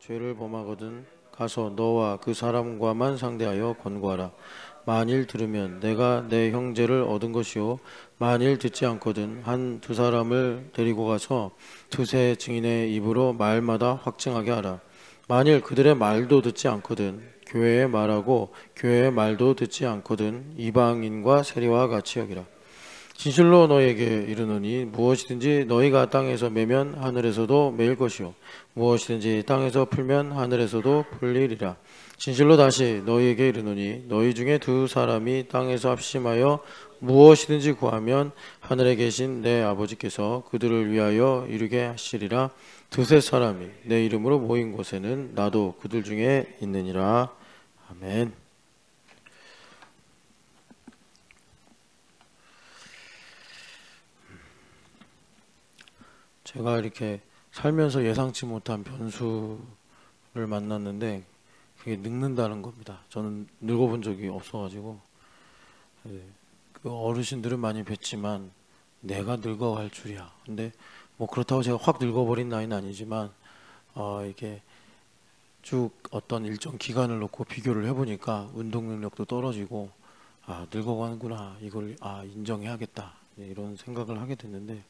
죄를 범하거든 가서 너와 그 사람과만 상대하여 권고하라. 만일 들으면 내가 내 형제를 얻은 것이요 만일 듣지 않거든 한 두 사람을 데리고 가서 두세 증인의 입으로 말마다 확증하게 하라. 만일 그들의 말도 듣지 않거든 교회의 말하고 교회의 말도 듣지 않거든 이방인과 세리와 같이 여기라. 진실로 너희에게 이르노니 무엇이든지 너희가 땅에서 매면 하늘에서도 매일 것이요 무엇이든지 땅에서 풀면 하늘에서도 풀리리라. 진실로 다시 너희에게 이르노니 너희 중에 두 사람이 땅에서 합심하여 무엇이든지 구하면 하늘에 계신 내 아버지께서 그들을 위하여 이루게 하시리라. 두세 사람이 내 이름으로 모인 곳에는 나도 그들 중에 있느니라. 아멘. 제가 이렇게 살면서 예상치 못한 변수를 만났는데 그게 늙는다는 겁니다. 저는 늙어본 적이 없어가지고 그 어르신들은 많이 뵀지만 내가 늙어갈 줄이야. 근데 뭐 그렇다고 제가 확 늙어버린 나이는 아니지만 이게 쭉 어떤 일정 기간을 놓고 비교를 해보니까 운동 능력도 떨어지고 늙어가는구나 이걸 인정해야겠다 이런 생각을 하게 됐는데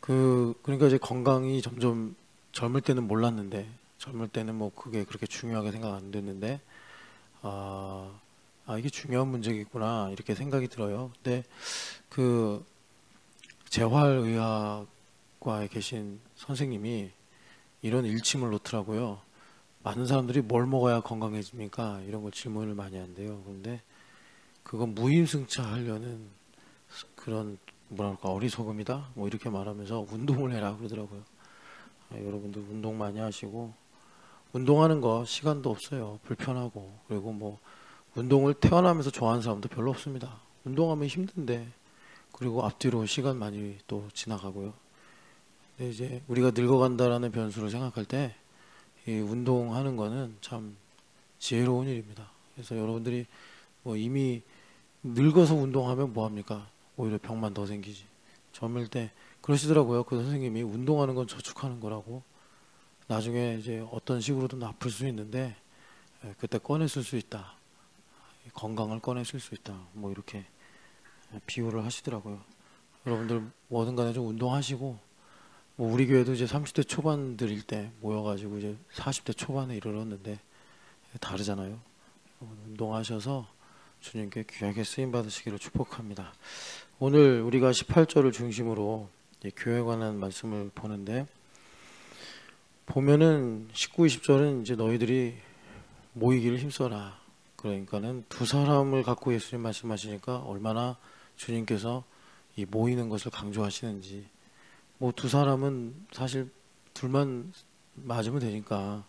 그러니까 이제 건강이 점점 젊을 때는 몰랐는데 젊을 때는 뭐 그게 그렇게 중요하게 생각 안 됐는데 이게 중요한 문제겠구나 이렇게 생각이 들어요. 근데 그 재활의학과에 계신 선생님이 이런 일침을 놓더라고요. 많은 사람들이 뭘 먹어야 건강해집니까? 이런 걸 질문을 많이 한대요. 그런데 그건 무임승차하려는 그런 뭐랄까 어리석음이다 뭐 이렇게 말하면서 운동을 해라 그러더라고요. 여러분들 운동 많이 하시고 운동하는 거 시간도 없어요. 불편하고 그리고 뭐 운동을 태어나면서 좋아하는 사람도 별로 없습니다. 운동하면 힘든데 그리고 앞뒤로 시간 많이 또 지나가고요. 근데 이제 우리가 늙어간다라는 변수를 생각할 때 이 운동하는 거는 참 지혜로운 일입니다. 그래서 여러분들이 뭐 이미 늙어서 운동하면 뭐합니까? 오히려 병만 더 생기지. 젊을 때 그러시더라고요. 그 선생님이 운동하는 건 저축하는 거라고. 나중에 이제 어떤 식으로든 아플 수 있는데 그때 꺼냈을 수 있다. 건강을 꺼냈을 수 있다. 뭐 이렇게 비유를 하시더라고요. 여러분들 뭐든 간에 좀 운동하시고 뭐 우리 교회도 이제 30대 초반들일 때 모여가지고 이제 40대 초반에 이르렀는데 다르잖아요. 운동하셔서 주님께 귀하게 쓰임 받으시기를 축복합니다. 오늘 우리가 18절을 중심으로 교회에 관한 말씀을 보는데 보면은 19, 20절은 이제 너희들이 모이기를 힘써라. 그러니까는 두 사람을 갖고 예수님 말씀하시니까 얼마나 주님께서 이 모이는 것을 강조하시는지. 뭐 두 사람은 사실 둘만 맞으면 되니까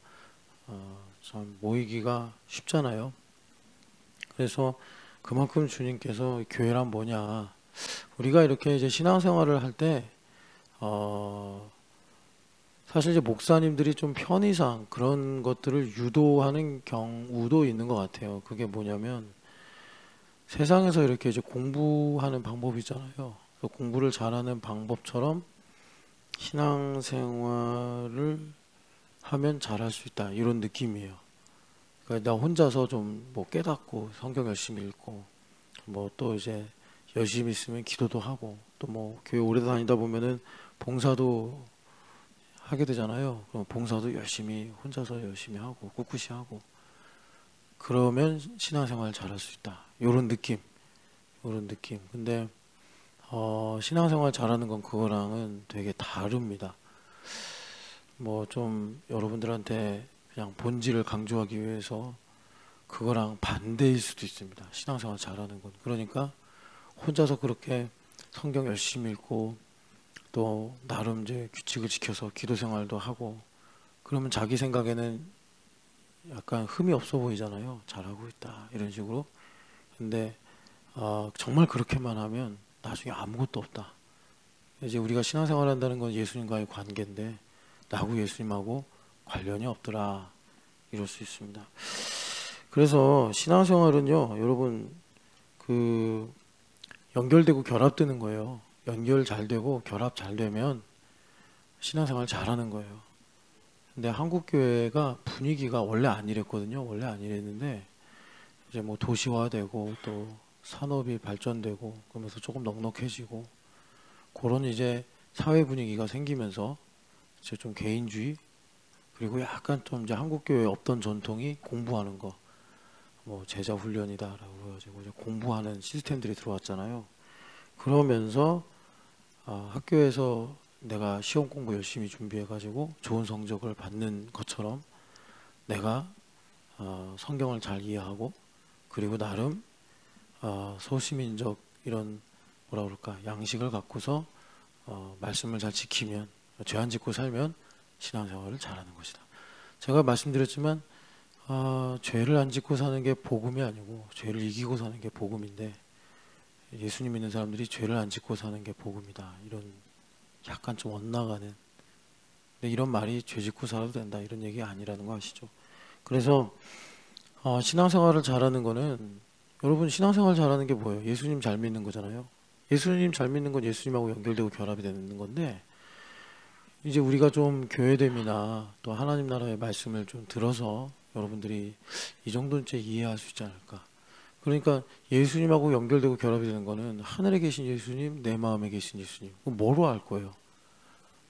참 모이기가 쉽잖아요. 그래서 그만큼 주님께서 교회란 뭐냐. 우리가 이렇게 이제 신앙생활을 할 때 사실 이제 목사님들이 좀 편의상 그런 것들을 유도하는 경우도 있는 것 같아요. 그게 뭐냐면 세상에서 이렇게 이제 공부하는 방법이 있잖아요. 공부를 잘하는 방법처럼 신앙생활을 하면 잘할 수 있다 이런 느낌이에요. 그러니까 나 혼자서 좀 뭐 깨닫고 성경 열심히 읽고 뭐 또 이제 열심히 있으면 기도도 하고 또 뭐 교회 오래 다니다 보면은 봉사도 하게 되잖아요. 그럼 봉사도 열심히 혼자서 열심히 하고 꿋꿋이 하고 그러면 신앙생활 잘할 수 있다. 이런 느낌. 근데 신앙생활 잘하는 건 그거랑은 되게 다릅니다. 뭐 좀 여러분들한테 그냥 본질을 강조하기 위해서 그거랑 반대일 수도 있습니다. 신앙생활 잘하는 건. 그러니까 혼자서 그렇게 성경 열심히 읽고 또 나름 이제 규칙을 지켜서 기도 생활도 하고 그러면 자기 생각에는 약간 흠이 없어 보이잖아요. 잘하고 있다 이런 식으로. 근데 정말 그렇게만 하면 나중에 아무것도 없다. 이제 우리가 신앙생활 한다는 건 예수님과의 관계인데 나하고 예수님하고 관련이 없더라 이럴 수 있습니다. 그래서 신앙생활은요 여러분 그 연결되고 결합되는 거예요. 연결 잘 되고 결합 잘 되면 신앙생활 잘하는 거예요. 근데 한국 교회가 분위기가 원래 안 이랬거든요. 원래 안 이랬는데 이제 뭐 도시화되고 또 산업이 발전되고 그러면서 조금 넉넉해지고 그런 이제 사회 분위기가 생기면서 이제 좀 개인주의 그리고 약간 좀 이제 한국 교회에 없던 전통이 공부하는 거, 뭐 제자 훈련이다라고 해가지고 이제 공부하는 시스템들이 들어왔잖아요. 그러면서 학교에서 내가 시험 공부 열심히 준비해가지고 좋은 성적을 받는 것처럼 내가 성경을 잘 이해하고 그리고 나름 소시민적 이런 뭐라 그럴까 양식을 갖고서 말씀을 잘 지키면 죄 안 짓고 살면 신앙생활을 잘하는 것이다. 제가 말씀드렸지만 죄를 안 짓고 사는 게 복음이 아니고 죄를 이기고 사는 게 복음인데 예수님 믿는 사람들이 죄를 안 짓고 사는 게 복음이다. 이런 약간 좀 엇나가는 근데 이런 말이 죄 짓고 살아도 된다 이런 얘기 아니라는 거 아시죠? 그래서 신앙생활을 잘하는 거는 여러분 신앙생활 잘하는 게 뭐예요? 예수님 잘 믿는 거잖아요. 예수님 잘 믿는 건 예수님하고 연결되고 결합이 되는 건데 이제 우리가 좀 교회됨이나 또 하나님 나라의 말씀을 좀 들어서 여러분들이 이 정도는 이제 이해할 수 있지 않을까. 그러니까 예수님하고 연결되고 결합이 되는 거는 하늘에 계신 예수님, 내 마음에 계신 예수님. 뭐로 알 거예요?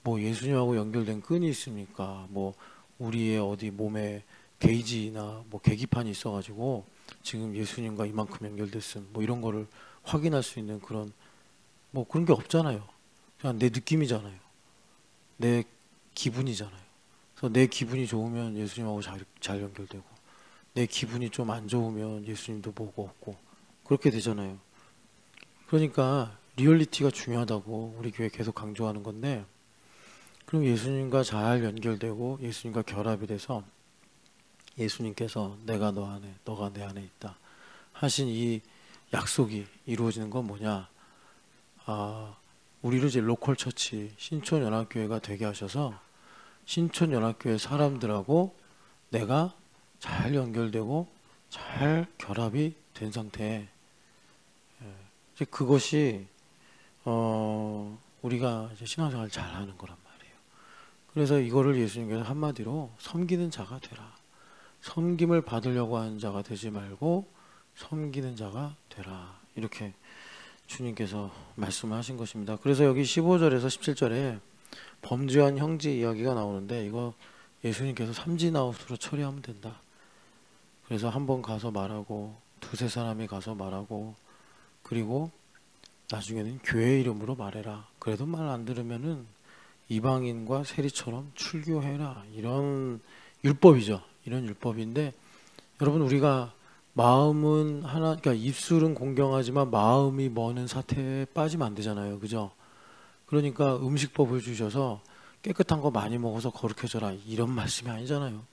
뭐 예수님하고 연결된 끈이 있습니까? 뭐 우리의 어디 몸에 게이지나 뭐 계기판이 있어가지고 지금 예수님과 이만큼 연결됐음 뭐 이런 거를 확인할 수 있는 그런 뭐 그런 게 없잖아요. 그냥 내 느낌이잖아요. 내 기분이잖아요. 그래서 내 기분이 좋으면 예수님하고 잘 연결되고 내 기분이 좀 안 좋으면 예수님도 보고 없고 그렇게 되잖아요. 그러니까 리얼리티가 중요하다고 우리 교회 계속 강조하는 건데 그럼 예수님과 잘 연결되고 예수님과 결합이 돼서 예수님께서 내가 너 안에 너가 내 안에 있다 하신 이 약속이 이루어지는 건 뭐냐 우리를 이제 로컬 처치 신촌연합교회가 되게 하셔서 신촌연합교회 사람들하고 내가 잘 연결되고 잘 결합이 된 상태에 이제 그것이 우리가 이제 신앙생활을 잘하는 거란 말이에요. 그래서 이거를 예수님께서 한마디로 섬기는 자가 되라. 섬김을 받으려고 하는 자가 되지 말고 섬기는 자가 되라. 이렇게 주님께서 말씀하신 것입니다. 그래서 여기 15절에서 17절에 범죄한 형제 이야기가 나오는데 이거 예수님께서 삼진아웃으로 처리하면 된다. 그래서 한 번 가서 말하고 두세 사람이 가서 말하고 그리고 나중에는 교회 이름으로 말해라. 그래도 말 안 들으면은 이방인과 세리처럼 출교해라. 이런 율법이죠. 이런 율법인데 여러분 우리가 마음은 하나, 그러니까 입술은 공경하지만 마음이 머는 사태에 빠지면 안 되잖아요. 그죠? 그러니까 음식법을 주셔서 깨끗한 거 많이 먹어서 거룩해져라. 이런 말씀이 아니잖아요.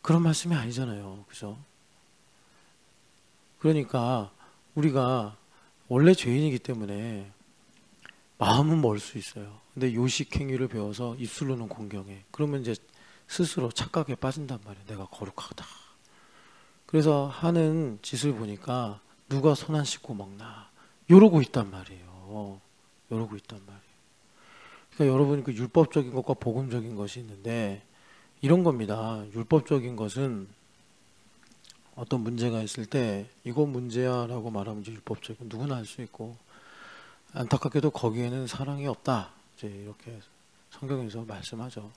그런 말씀이 아니잖아요. 그죠? 그러니까 우리가 원래 죄인이기 때문에 마음은 멀 수 있어요. 근데 요식 행위를 배워서 입술로는 공경해. 그러면 이제 스스로 착각에 빠진단 말이에요. 내가 거룩하다. 그래서 하는 짓을 보니까 누가 손 안 씻고 먹나 이러고 있단 말이에요. 이러고 있단 말이에요. 그러니까 여러분 그 율법적인 것과 복음적인 것이 있는데 이런 겁니다. 율법적인 것은 어떤 문제가 있을 때 이거 문제야 라고 말하면 이제 율법적인 누구나 할 수 있고 안타깝게도 거기에는 사랑이 없다. 이제 이렇게 성경에서 말씀하죠.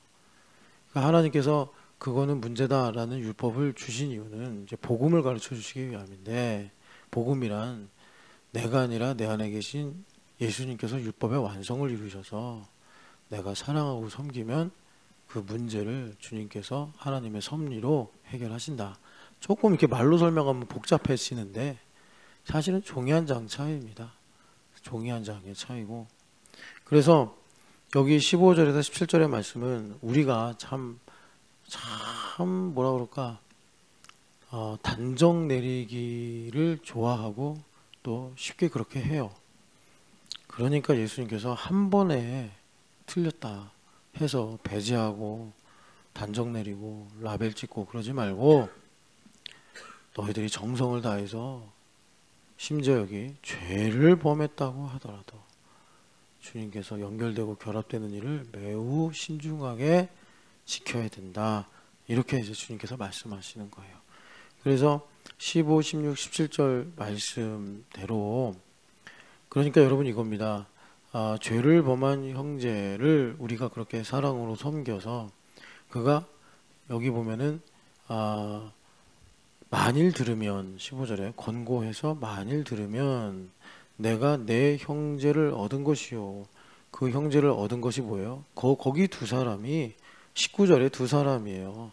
그러니까 하나님께서 그거는 문제다라는 율법을 주신 이유는 이제 복음을 가르쳐 주시기 위함인데 복음이란 내가 아니라 내 안에 계신 예수님께서 율법의 완성을 이루셔서 내가 사랑하고 섬기면 그 문제를 주님께서 하나님의 섭리로 해결하신다. 조금 이렇게 말로 설명하면 복잡해지는데 사실은 종이 한 장 차이입니다. 종이 한 장의 차이고 그래서 여기 15절에서 17절의 말씀은 우리가 참 뭐라 그럴까 단정 내리기를 좋아하고 또 쉽게 그렇게 해요. 그러니까 예수님께서 한 번에 틀렸다 해서 배제하고 단정 내리고 라벨 찍고 그러지 말고 너희들이 정성을 다해서 심지어 여기 죄를 범했다고 하더라도 주님께서 연결되고 결합되는 일을 매우 신중하게 지켜야 된다. 이렇게 이제 주님께서 말씀하시는 거예요. 그래서 15, 16, 17절 말씀대로 그러니까 여러분 이겁니다. 죄를 범한 형제를 우리가 그렇게 사랑으로 섬겨서 그가 여기 보면은 만일 들으면 15절에 권고해서 만일 들으면 내가 내 형제를 얻은 것이요. 그 형제를 얻은 것이 뭐예요? 거기 두 사람이 19절에 두 사람이에요.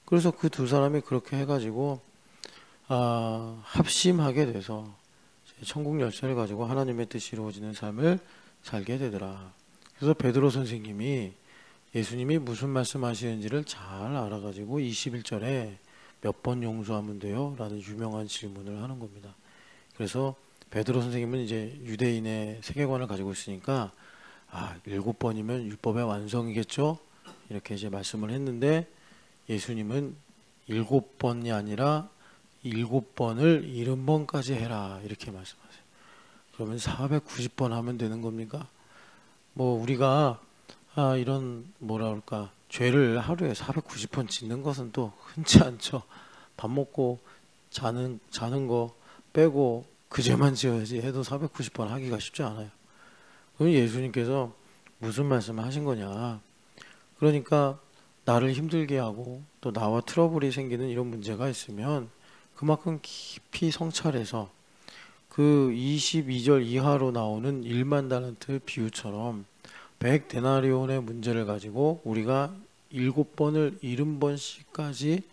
그래서 그 두 사람이 그렇게 해가지고 합심하게 돼서 천국 열쇠를 가지고 하나님의 뜻이 이루어지는 삶을 살게 되더라. 그래서 베드로 선생님이 예수님이 무슨 말씀하시는지를 잘 알아가지고 21절에 몇 번 용서하면 돼요? 라는 유명한 질문을 하는 겁니다. 그래서 베드로 선생님은 이제 유대인의 세계관을 가지고 있으니까 7번이면 율법의 완성이겠죠? 이렇게 이제 말씀을 했는데 예수님은 7번이 아니라 7번을 70번까지 해라 이렇게 말씀하세요. 그러면 490번 하면 되는 겁니까? 뭐 우리가 이런 뭐라 그럴까 죄를 하루에 490번 짓는 것은 또 흔치 않죠. 밥 먹고 자는 거 빼고 그 죄만 지어야지 해도 490번 하기가 쉽지 않아요. 그럼 예수님께서 무슨 말씀을 하신 거냐? 그러니까 나를 힘들게 하고 또 나와 트러블이 생기는 이런 문제가 있으면 그만큼 깊이 성찰해서 그 22절 이하로 나오는 1만 달란트 비유처럼 100데나리온의 문제를 가지고 우리가 7번을 70번씩까지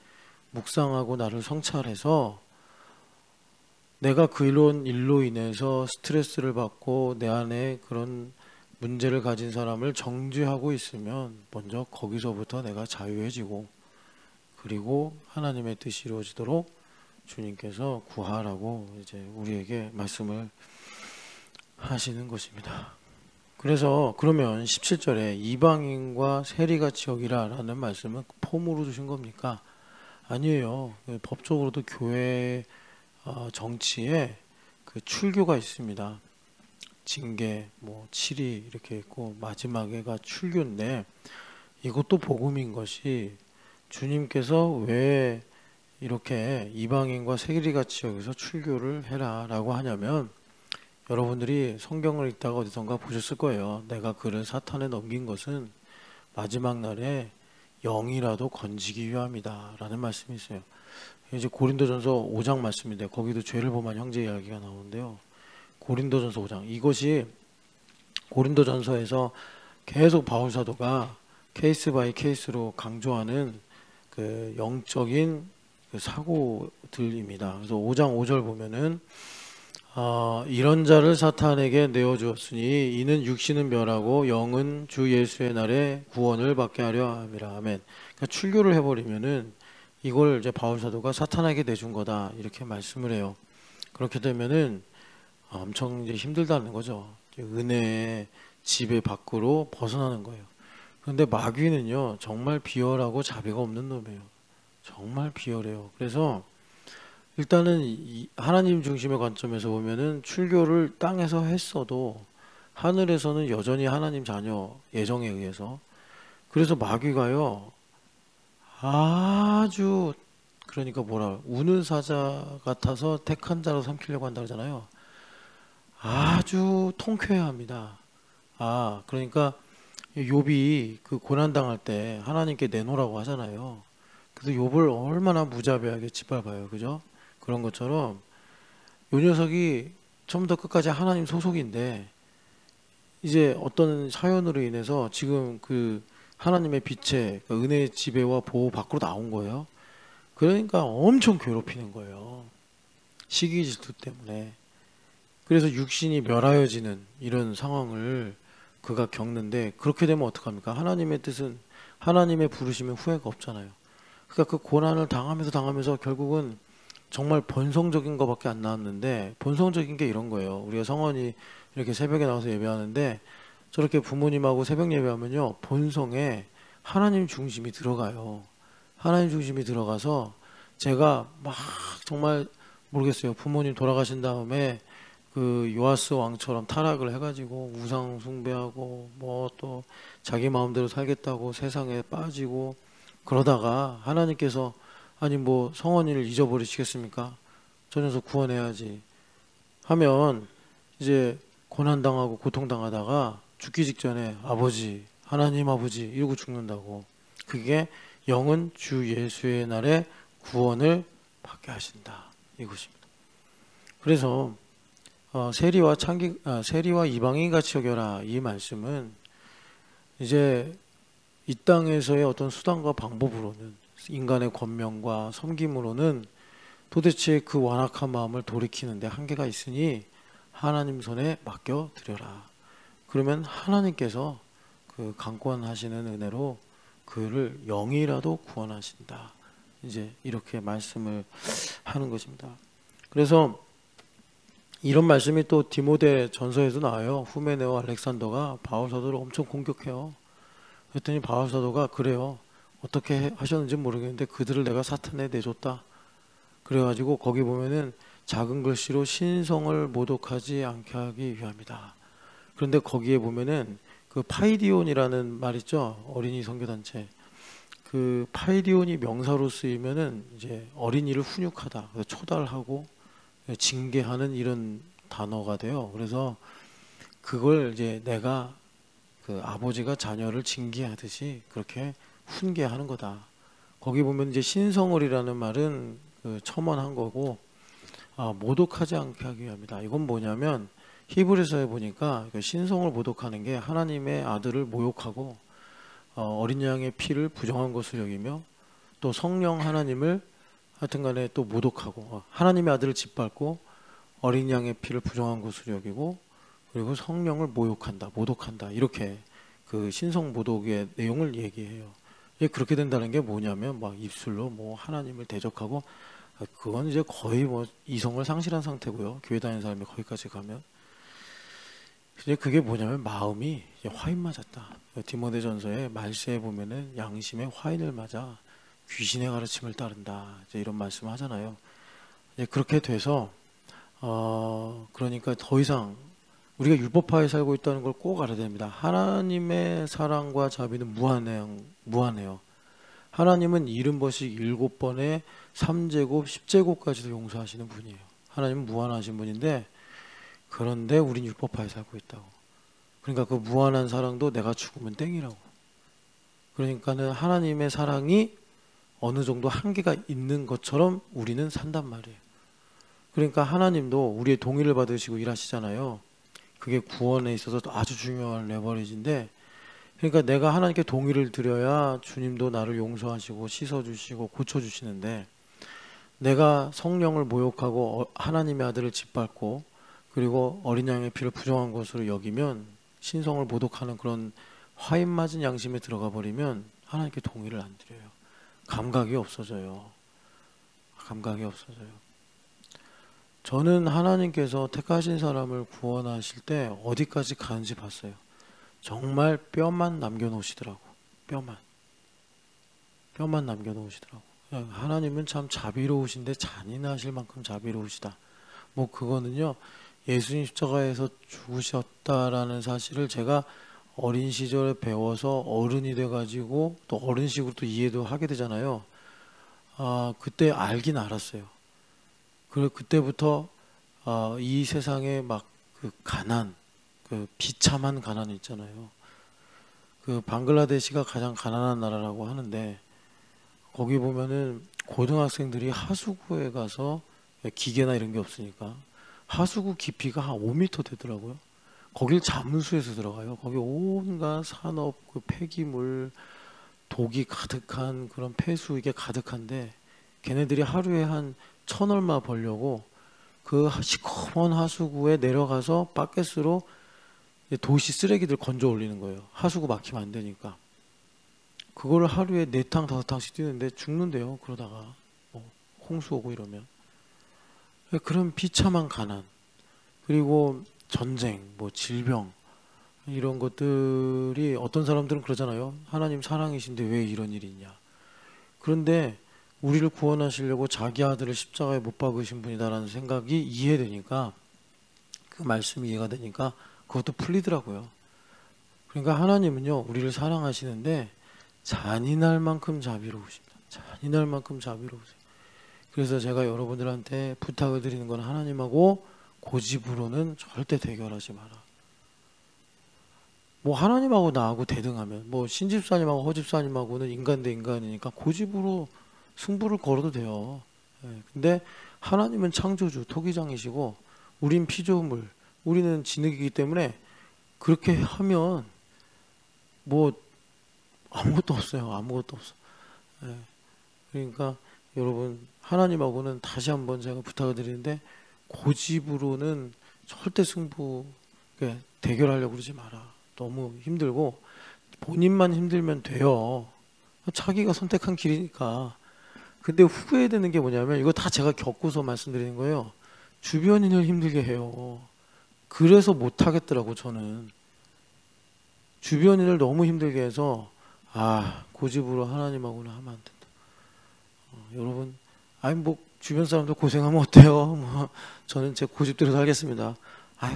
묵상하고 나를 성찰해서 내가 그런 일로 인해서 스트레스를 받고 내 안에 그런 문제를 가진 사람을 정죄하고 있으면 먼저 거기서부터 내가 자유해지고 그리고 하나님의 뜻이 이루어지도록 주님께서 구하라고 이제 우리에게 말씀을 하시는 것입니다. 그래서 그러면 17절에 이방인과 세리같이 여기라 라는 말씀은 폼으로 주신 겁니까? 아니에요. 법적으로도 교회 정치에 그 출교가 있습니다. 징계, 칠이 이렇게 있고 마지막에가 출교인데 이것도 복음인 것이 주님께서 왜 이렇게 이방인과 세리같이 여기서 출교를 해라 라고 하냐면 여러분들이 성경을 읽다가 어디선가 보셨을 거예요. 내가 그를 사탄에 넘긴 것은 마지막 날에 영이라도 건지기 위함이다 라는 말씀이 있어요. 이제 고린도전서 5장 말씀인데 거기도 죄를 범한 형제 이야기가 나오는데요. 고린도전서 5장 이것이 고린도전서에서 계속 바울 사도가 케이스 바이 케이스로 강조하는 그 영적인 그 사고들입니다. 그래서 5장 5절 보면은 이런 자를 사탄에게 내어주었으니 이는 육신은 멸하고 영은 주 예수의 날에 구원을 받게 하려 함이라. 아멘. 그러니까 출교를 해버리면은 이걸 이제 바울 사도가 사탄에게 내준 거다 이렇게 말씀을 해요. 그렇게 되면은 엄청 이제 힘들다는 거죠. 은혜의 지배 밖으로 벗어나는 거예요. 그런데 마귀는요 정말 비열하고 자비가 없는 놈이에요. 정말 비열해요. 그래서 일단은 하나님 중심의 관점에서 보면은 출교를 땅에서 했어도 하늘에서는 여전히 하나님 자녀 예정에 의해서 그래서 마귀가요 아주 그러니까 우는 사자 같아서 택한 자로 삼키려고 한다 그러잖아요. 아주 통쾌해야 합니다. 그러니까 욥이 그 고난 당할 때 하나님께 내놓으라고 하잖아요. 그래서 욥을 얼마나 무자비하게 짓밟아요. 그죠? 그런 것처럼 요 녀석이 처음부터 끝까지 하나님 소속인데 이제 어떤 사연으로 인해서 지금 그 하나님의 빛의 그 은혜의 지배와 보호 밖으로 나온 거예요. 그러니까 엄청 괴롭히는 거예요. 시기 질투 때문에. 그래서 육신이 멸하여지는 이런 상황을 그가 겪는데 그렇게 되면 어떡합니까? 하나님의 뜻은 하나님의 부르시면 후회가 없잖아요. 그러니까 그 고난을 당하면서 결국은 정말 본성적인 것밖에 안 나왔는데 본성적인 게 이런 거예요. 우리가 성원이 이렇게 새벽에 나와서 예배하는데 저렇게 부모님하고 새벽 예배하면요 본성에 하나님 중심이 들어가요. 하나님 중심이 들어가서 제가 막 정말 모르겠어요. 부모님 돌아가신 다음에 그 요아스 왕처럼 타락을 해가지고 우상 숭배하고 뭐 또 자기 마음대로 살겠다고 세상에 빠지고 그러다가 하나님께서 아니 뭐 성원이를 잊어버리시겠습니까? 저 녀석 구원해야지 하면 이제 고난당하고 고통당하다가 죽기 직전에 아버지 하나님 아버지 이러고 죽는다고. 그게 영은 주 예수의 날에 구원을 받게 하신다 이것입니다. 그래서 세리와 이방인 같이 여겨라 이 말씀은 이제 이 땅에서의 어떤 수단과 방법으로는 인간의 권명과 섬김으로는 도대체 그 완악한 마음을 돌이키는데 한계가 있으니 하나님 손에 맡겨 드려라. 그러면 하나님께서 그 강권하시는 은혜로 그를 영이라도 구원하신다. 이제 이렇게 말씀을 하는 것입니다. 그래서 이런 말씀이 또 디모데 전서에도 나와요. 후메네와 알렉산더가 바울 사도를 엄청 공격해요. 그랬더니 바울 사도가 그래요. 어떻게 하셨는지 모르겠는데 그들을 내가 사탄에 내줬다. 그래가지고 거기 보면은 작은 글씨로 신성을 모독하지 않게 하기 위함이다. 그런데 거기에 보면은 그 파이디온이라는 말 있죠. 어린이 선교단체. 그 파이디온이 명사로 쓰이면은 이제 어린이를 훈육하다, 초달하고 징계하는 이런 단어가 돼요. 그래서 그걸 이제 내가 그 아버지가 자녀를 징계하듯이 그렇게 훈계하는 거다. 거기 보면 이제 신성을이라는 말은 그 첨언한 거고 모독하지 않게 하기 위함이다. 이건 뭐냐면 히브리서에 보니까 신성을 모독하는 게 하나님의 아들을 모욕하고 어린 양의 피를 부정한 것을 여기며 또 성령 하나님을 하여튼간에 또 모독하고 하나님의 아들을 짓밟고 어린 양의 피를 부정한 것을 여기고 그리고 성령을 모독한다 이렇게 그 신성 모독의 내용을 얘기해요. 그렇게 된다는 게 뭐냐면 막 입술로 뭐 하나님을 대적하고 그건 이제 거의 뭐 이성을 상실한 상태고요. 교회 다니는 사람이 거기까지 가면 이제 그게 뭐냐면 마음이 화인 맞았다. 디모데전서에 말세에 보면은 양심에 화인을 맞아 귀신의 가르침을 따른다. 이제 이런 말씀을 하잖아요. 이제 그렇게 돼서 그러니까 더 이상 우리가 율법하에 살고 있다는 걸 꼭 알아야 됩니다. 하나님의 사랑과 자비는 무한해요. 하나님은 70번씩 7번에 3제곱 10제곱까지도 용서하시는 분이에요. 하나님은 무한하신 분인데 그런데 우린 율법하에 살고 있다고. 그러니까 그 무한한 사랑도 내가 죽으면 땡이라고. 그러니까는 하나님의 사랑이 어느 정도 한계가 있는 것처럼 우리는 산단 말이에요. 그러니까 하나님도 우리의 동의를 받으시고 일하시잖아요. 그게 구원에 있어서 아주 중요한 레버리지인데 그러니까 내가 하나님께 동의를 드려야 주님도 나를 용서하시고 씻어주시고 고쳐주시는데 내가 성령을 모욕하고 하나님의 아들을 짓밟고 그리고 어린 양의 피를 부정한 것으로 여기면 신성을 모독하는 그런 화인 맞은 양심에 들어가 버리면 하나님께 동의를 안 드려요. 감각이 없어져요. 저는 하나님께서 택하신 사람을 구원하실 때 어디까지 가는지 봤어요. 정말 뼈만 남겨놓으시더라고. 뼈만 남겨놓으시더라고. 하나님은 참 자비로우신데 잔인하실 만큼 자비로우시다. 뭐 그거는요. 예수님 십자가에서 죽으셨다라는 사실을 제가 어린 시절에 배워서 어른이 돼가지고 또 어른식으로 또 이해도 하게 되잖아요. 그때 알긴 알았어요. 그때부터 이 세상에 막 그 가난, 그 비참한 가난 있잖아요. 그 방글라데시가 가장 가난한 나라라고 하는데 거기 보면은 고등학생들이 하수구에 가서 기계나 이런 게 없으니까 하수구 깊이가 한 5m 되더라고요. 거길 잠수해서 들어가요. 거기 온갖 산업, 그 폐기물, 독이 가득한 그런 폐수 이게 가득한데 걔네들이 하루에 한 1,000 얼마 벌려고 그 시커먼 하수구에 내려가서 바켓으로 도시 쓰레기들 건져 올리는 거예요. 하수구 막히면 안 되니까. 그거를 하루에 4탕 5탕씩 뛰는데 죽는데요. 그러다가 홍수 오고 이러면. 그런 비참한 가난 그리고 전쟁, 뭐 질병 이런 것들이 어떤 사람들은 그러잖아요. 하나님 사랑이신데 왜 이런 일이 있냐. 그런데 우리를 구원하시려고 자기 아들을 십자가에 못 박으신 분이다라는 생각이 이해되니까 그 말씀이 이해가 되니까 그것도 풀리더라고요. 그러니까 하나님은요, 우리를 사랑하시는데 잔인할 만큼 자비로우십니다. 잔인할 만큼 자비로우세요. 그래서 제가 여러분들한테 부탁을 드리는 건 하나님하고 고집으로는 절대 대결하지 마라. 뭐 하나님하고 나하고 대등하면, 뭐 신집사님하고 허집사님하고는 인간 대 인간이니까 고집으로 승부를 걸어도 돼요. 예, 근데 하나님은 창조주, 토기장이시고 우린 피조물, 우리는 진흙이기 때문에 그렇게 하면 뭐 아무것도 없어요. 아무것도 없어. 예, 그러니까 여러분, 하나님하고는 다시 한번 제가 부탁을 드리는데 고집으로는 절대 승부, 대결하려고 그러지 마라. 너무 힘들고 본인만 힘들면 돼요. 자기가 선택한 길이니까. 근데 후회되는 게 뭐냐면, 이거 다 제가 겪고서 말씀드리는 거예요. 주변인을 힘들게 해요. 그래서 못하겠더라고. 저는 주변인을 너무 힘들게 해서 고집으로 하나님하고는 하면 안 된다. 여러분, 아니 뭐 주변 사람들 고생하면 어때요? 뭐 저는 제 고집대로 살겠습니다.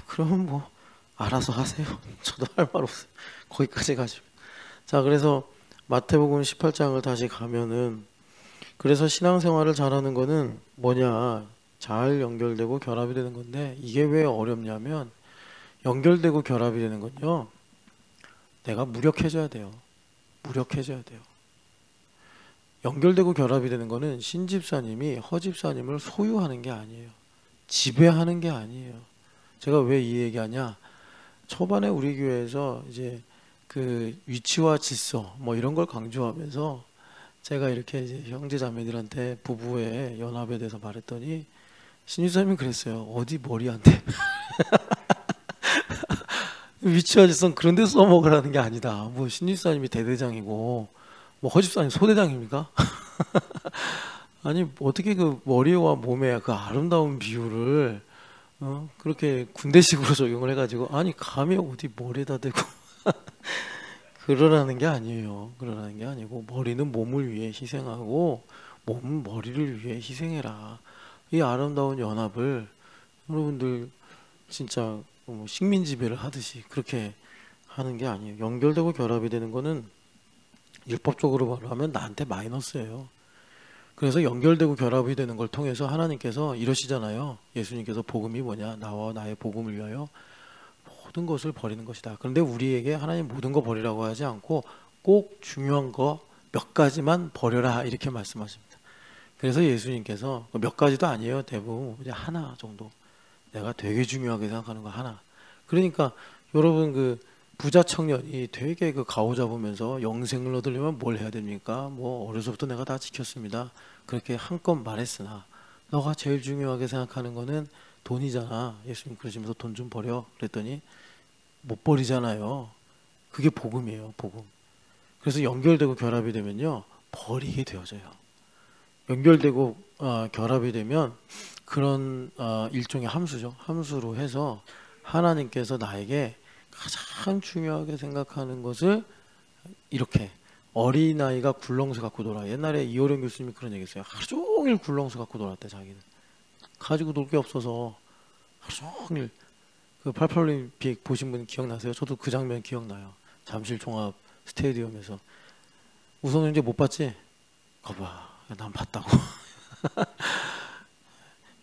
그러면 뭐 알아서 하세요. 저도 할 말 없어요. 거기까지 가시면. 자, 그래서 마태복음 18장을 다시 가면은, 그래서 신앙생활을 잘하는 거는 뭐냐, 잘 연결되고 결합이 되는 건데, 이게 왜 어렵냐면, 연결되고 결합이 되는 건요, 내가 무력해져야 돼요. 무력해져야 돼요. 연결되고 결합이 되는 거는 신집사님이 허집사님을 소유하는 게 아니에요. 지배하는 게 아니에요. 제가 왜 이 얘기하냐, 초반에 우리 교회에서 이제 그 위치와 질서 뭐 이런 걸 강조하면서 제가 이렇게 이제 형제 자매들한테 부부의 연합에 대해서 말했더니 신집사님이 그랬어요. 어디 머리 안 돼. 위치와 질서는 그런 데 써먹으라는 게 아니다. 뭐 신집사님이 대대장이고 뭐 허집사님 소대장입니까? 아니 어떻게 그 머리와 몸의 그 아름다운 비율을 그렇게 군대식으로 적용을 해가지고, 아니 감히 어디 머리에다 대고 그러라는 게 아니에요. 그러라는 게 아니고, 머리는 몸을 위해 희생하고 몸은 머리를 위해 희생해라. 이 아름다운 연합을 여러분들 진짜 식민지배를 하듯이 그렇게 하는 게 아니에요. 연결되고 결합이 되는 거는 율법적으로 말하면 나한테 마이너스예요. 그래서 연결되고 결합이 되는 걸 통해서 하나님께서 이러시잖아요. 예수님께서 복음이 뭐냐, 나와 나의 복음을 위하여 모든 것을 버리는 것이다. 그런데 우리에게 하나님 모든 거 버리라고 하지 않고 꼭 중요한 거 몇 가지만 버려라 이렇게 말씀하십니다. 그래서 예수님께서 몇 가지도 아니에요. 대부분 이제 하나 정도, 내가 되게 중요하게 생각하는 거 하나. 그러니까 여러분, 그 부자 청년이 되게 그 가오 잡으면서 영생을 얻으려면 뭘 해야 됩니까? 뭐 어려서부터 내가 다 지켰습니다. 그렇게 한껏 말했으나 너가 제일 중요하게 생각하는 거는 돈이잖아. 예수님 그러시면서 돈 좀 버려 그랬더니 못 버리잖아요. 그게 복음이에요. 복음. 그래서 연결되고 결합이 되면요, 버리게 되어져요. 연결되고 결합이 되면 그런 일종의 함수죠. 함수로 해서 하나님께서 나에게 가장 중요하게 생각하는 것을, 이렇게 어린아이가 굴렁쇠 갖고 놀아. 옛날에 이호령 교수님이 그런 얘기 했어요. 하루 종일 굴렁쇠 갖고 놀았대. 자기는 가지고 놀 게 없어서 하루 종일. 그 88올림픽 보신 분 기억나세요? 저도 그 장면 기억나요. 잠실 종합 스테디움에서. 우선 이제 못 봤지? 거봐, 난 봤다고.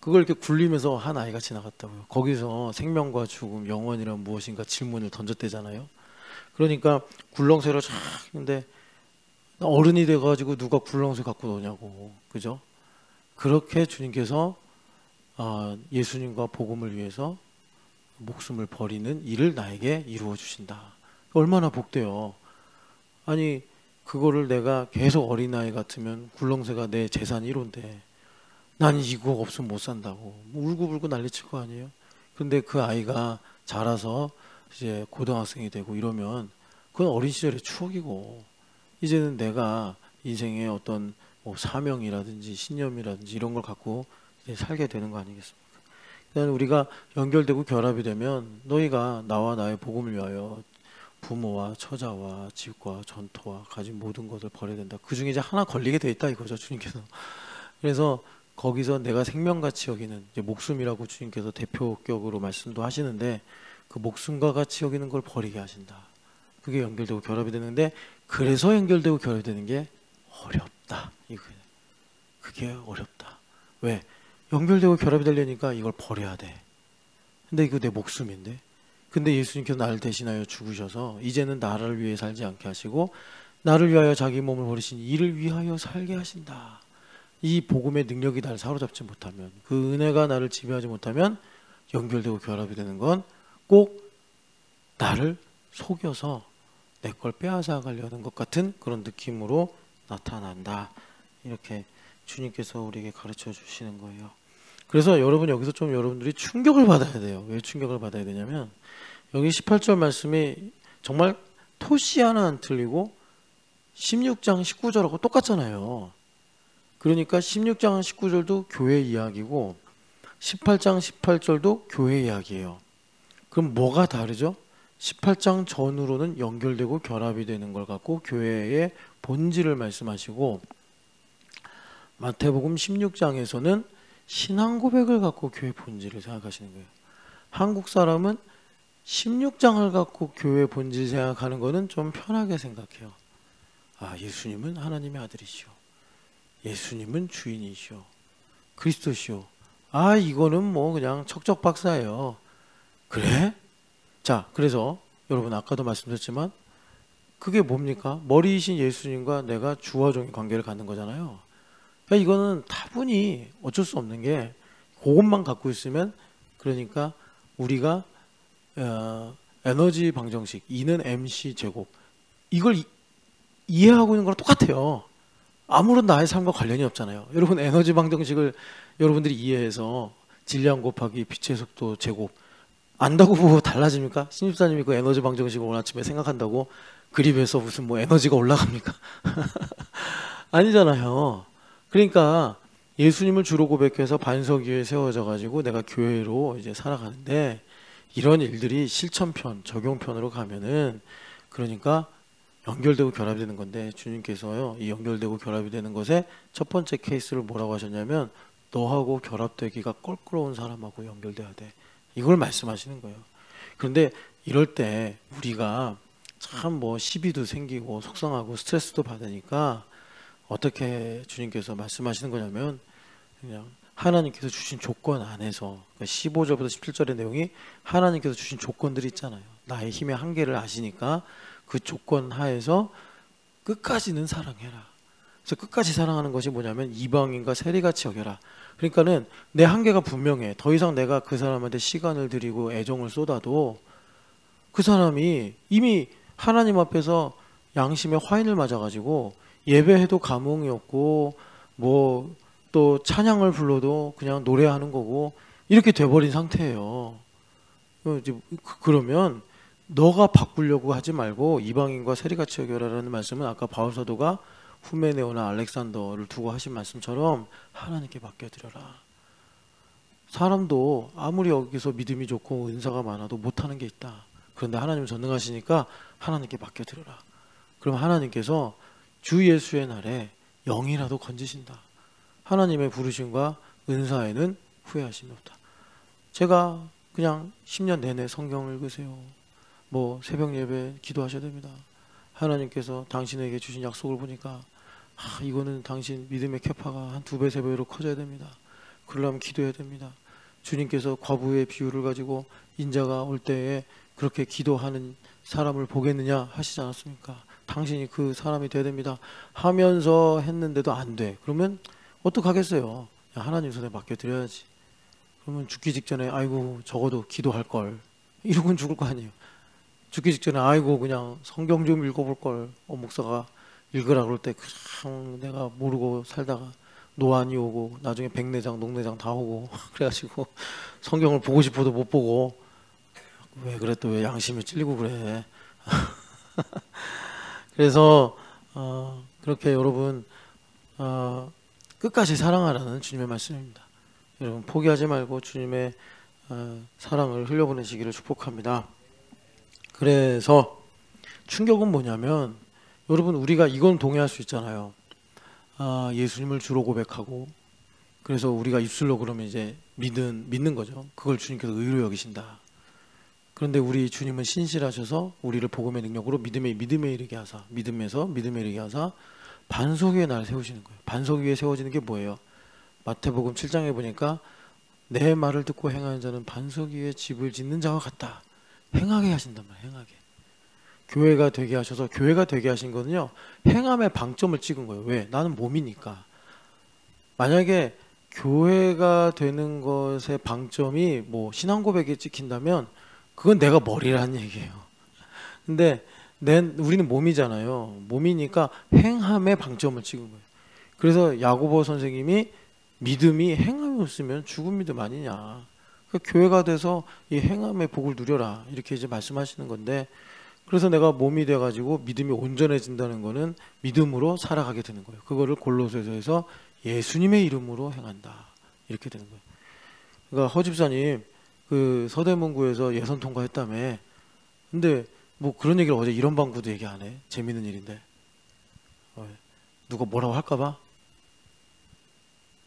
그걸 이렇게 굴리면서 한 아이가 지나갔다고요. 거기서 생명과 죽음, 영원이란 무엇인가 질문을 던졌대잖아요. 그러니까 굴렁쇠로 쫙 했는데 어른이 돼가지고 누가 굴렁쇠 갖고 노냐고, 그죠? 그렇게 주님께서 예수님과 복음을 위해서 목숨을 버리는 일을 나에게 이루어 주신다. 얼마나 복돼요. 아니 그거를 내가 계속 어린아이 같으면 굴렁쇠가 내 재산 1호인데 난 이거 없으면 못 산다고 울고불고 난리칠 거 아니에요. 근데 그 아이가 자라서 이제 고등학생이 되고 이러면 그건 어린 시절의 추억이고, 이제는 내가 인생의 어떤 뭐 사명이라든지 신념이라든지 이런 걸 갖고 이제 살게 되는 거 아니겠습니까? 그러니까 우리가 연결되고 결합이 되면 너희가 나와 나의 복음을 위하여 부모와 처자와 집과 전토와 가진 모든 것을 버려야 된다. 그 중에 이제 하나 걸리게 돼 있다 이거죠, 주님께서. 그래서 거기서 내가 생명같이 여기는 이제 목숨이라고 주님께서 대표격으로 말씀도 하시는데 그 목숨과 같이 여기는 걸 버리게 하신다. 그게 연결되고 결합이 되는데 그래서 연결되고 결합이 되는 게 어렵다. 그게 어렵다. 왜? 연결되고 결합이 되려니까 이걸 버려야 돼. 근데 이거 내 목숨인데. 근데 예수님께서 나를 대신하여 죽으셔서 이제는 나를 위해 살지 않게 하시고 나를 위하여 자기 몸을 버리신 이를 위하여 살게 하신다. 이 복음의 능력이 나를 사로잡지 못하면, 그 은혜가 나를 지배하지 못하면 연결되고 결합이 되는 건 꼭 나를 속여서 내 걸 빼앗아 가려는 것 같은 그런 느낌으로 나타난다. 이렇게 주님께서 우리에게 가르쳐 주시는 거예요. 그래서 여러분 여기서 좀 여러분들이 충격을 받아야 돼요. 왜 충격을 받아야 되냐면 여기 18절 말씀이 정말 토시 하나 안 틀리고 16장 19절하고 똑같잖아요. 그러니까 16장 19절도 교회 이야기고 18장 18절도 교회 이야기예요. 그럼 뭐가 다르죠? 18장 전으로는 연결되고 결합이 되는 걸 갖고 교회의 본질을 말씀하시고 마태복음 16장에서는 신앙 고백을 갖고 교회 본질을 생각하시는 거예요. 한국 사람은 16장을 갖고 교회 본질 생각하는 거는 좀 편하게 생각해요. 아, 예수님은 하나님의 아들이시오. 예수님은 주인이시오. 그리스도시오. 아, 이거는 뭐 그냥 척척박사예요. 그래? 자, 그래서 여러분 아까도 말씀드렸지만 그게 뭡니까? 머리이신 예수님과 내가 주와 종의 관계를 갖는 거잖아요. 그러니까 이거는 다분히 어쩔 수 없는 게 그것만 갖고 있으면 그러니까 우리가 에너지 방정식 E는 MC 제곱 이걸 이해하고 있는 거랑 똑같아요. 아무런 나의 삶과 관련이 없잖아요. 여러분 에너지 방정식을 여러분들이 이해해서 질량 곱하기 빛의 속도 제곱 안다고 뭐 달라집니까? 신입사님이 그 에너지 방정식을 오늘 아침에 생각한다고 그립에서 무슨 뭐 에너지가 올라갑니까? 아니잖아요. 그러니까 예수님을 주로 고백해서 반석 위에 세워져 가지고 내가 교회로 이제 살아가는데 이런 일들이 실천편, 적용편으로 가면은 그러니까 연결되고 결합이 되는 건데 주님께서요 이 연결되고 결합이 되는 것에 첫 번째 케이스를 뭐라고 하셨냐면 너하고 결합되기가 껄끄러운 사람하고 연결돼야 돼. 이걸 말씀하시는 거예요. 그런데 이럴 때 우리가 참 뭐 시비도 생기고 속상하고 스트레스도 받으니까 어떻게 주님께서 말씀하시는 거냐면 그냥 하나님께서 주신 조건 안에서 그러니까 15절부터 17절의 내용이 하나님께서 주신 조건들이 있잖아요. 나의 힘의 한계를 아시니까 그 조건 하에서 끝까지는 사랑해라. 그래서 끝까지 사랑하는 것이 뭐냐면 이방인과 세리같이 여겨라. 그러니까는 내 한계가 분명해. 더 이상 내가 그 사람한테 시간을 들이고 애정을 쏟아도 그 사람이 이미 하나님 앞에서 양심의 화인을 맞아가지고 예배해도 감흥이 없고 뭐 또 찬양을 불러도 그냥 노래하는 거고 이렇게 돼버린 상태예요. 그러면 너가 바꾸려고 하지 말고 이방인과 세리같이 여겨라라는 말씀은 아까 바울 사도가 후메네오나 알렉산더를 두고 하신 말씀처럼 하나님께 맡겨드려라. 사람도 아무리 여기서 믿음이 좋고 은사가 많아도 못하는 게 있다. 그런데 하나님은 전능하시니까 하나님께 맡겨드려라. 그럼 하나님께서 주 예수의 날에 영이라도 건지신다. 하나님의 부르심과 은사에는 후회하심이 없다. 제가 그냥 10년 내내 성경을 읽으세요. 뭐 새벽 예배 기도하셔야 됩니다. 하나님께서 당신에게 주신 약속을 보니까 이거는 당신 믿음의 캐파가 한 2배, 3배로 커져야 됩니다. 그러려면 기도해야 됩니다. 주님께서 과부의 비유를 가지고 인자가 올 때에 그렇게 기도하는 사람을 보겠느냐 하시지 않았습니까? 당신이 그 사람이 돼야 됩니다. 하면서 했는데도 안 돼. 그러면 어떡하겠어요? 하나님 손에 맡겨드려야지. 그러면 죽기 직전에 아이고 적어도 기도할 걸 이러고는 죽을 거 아니에요. 죽기 직전에 아이고 그냥 성경 좀 읽어볼 걸 목사가 읽으라 그럴 때 그냥 내가 모르고 살다가 노안이 오고 나중에 백내장 녹내장 다 오고 그래가지고 성경을 보고 싶어도 못 보고 왜 그래 또 왜 양심이 찔리고 그래. 그래서 그렇게 여러분 끝까지 사랑하라는 주님의 말씀입니다. 여러분 포기하지 말고 주님의 사랑을 흘려보내시기를 축복합니다. 그래서 충격은 뭐냐면 여러분 우리가 이건 동의할 수 있잖아요. 예수님을 주로 고백하고 그래서 우리가 입술로 그러면 이제 믿는 거죠. 그걸 주님께서 의로 여기신다. 그런데 우리 주님은 신실하셔서 우리를 복음의 능력으로 믿음에 이르게 하사, 믿음에서 믿음에 이르게 하사 반석 위에 나를 세우시는 거예요. 반석 위에 세워지는 게 뭐예요? 마태복음 7장에 보니까 내 말을 듣고 행하는 자는 반석 위에 집을 짓는 자와 같다. 행하게 하신단 말이에요. 행하게. 교회가 되게 하셔서, 교회가 되게 하신 거는요, 행함의 방점을 찍은 거예요. 왜? 나는 몸이니까. 만약에 교회가 되는 것의 방점이 뭐 신앙 고백에 찍힌다면 그건 내가 머리라는 얘기예요. 근데 우리는 몸이잖아요. 몸이니까 행함의 방점을 찍은 거예요. 그래서 야고보 선생님이 믿음이 행함이 없으면 죽은 믿음 아니냐. 그러니까 교회가 돼서 이 행함의 복을 누려라. 이렇게 이제 말씀하시는 건데, 그래서 내가 몸이 돼가지고 믿음이 온전해진다는 거는 믿음으로 살아가게 되는 거예요. 그거를 골로새서에서 예수님의 이름으로 행한다. 이렇게 되는 거예요. 그러니까 허 집사님 그 서대문구에서 예선 통과했다며. 근데 뭐 그런 얘기를 어제 이런 방구도 얘기 안 해. 재밌는 일인데. 누가 뭐라고 할까봐?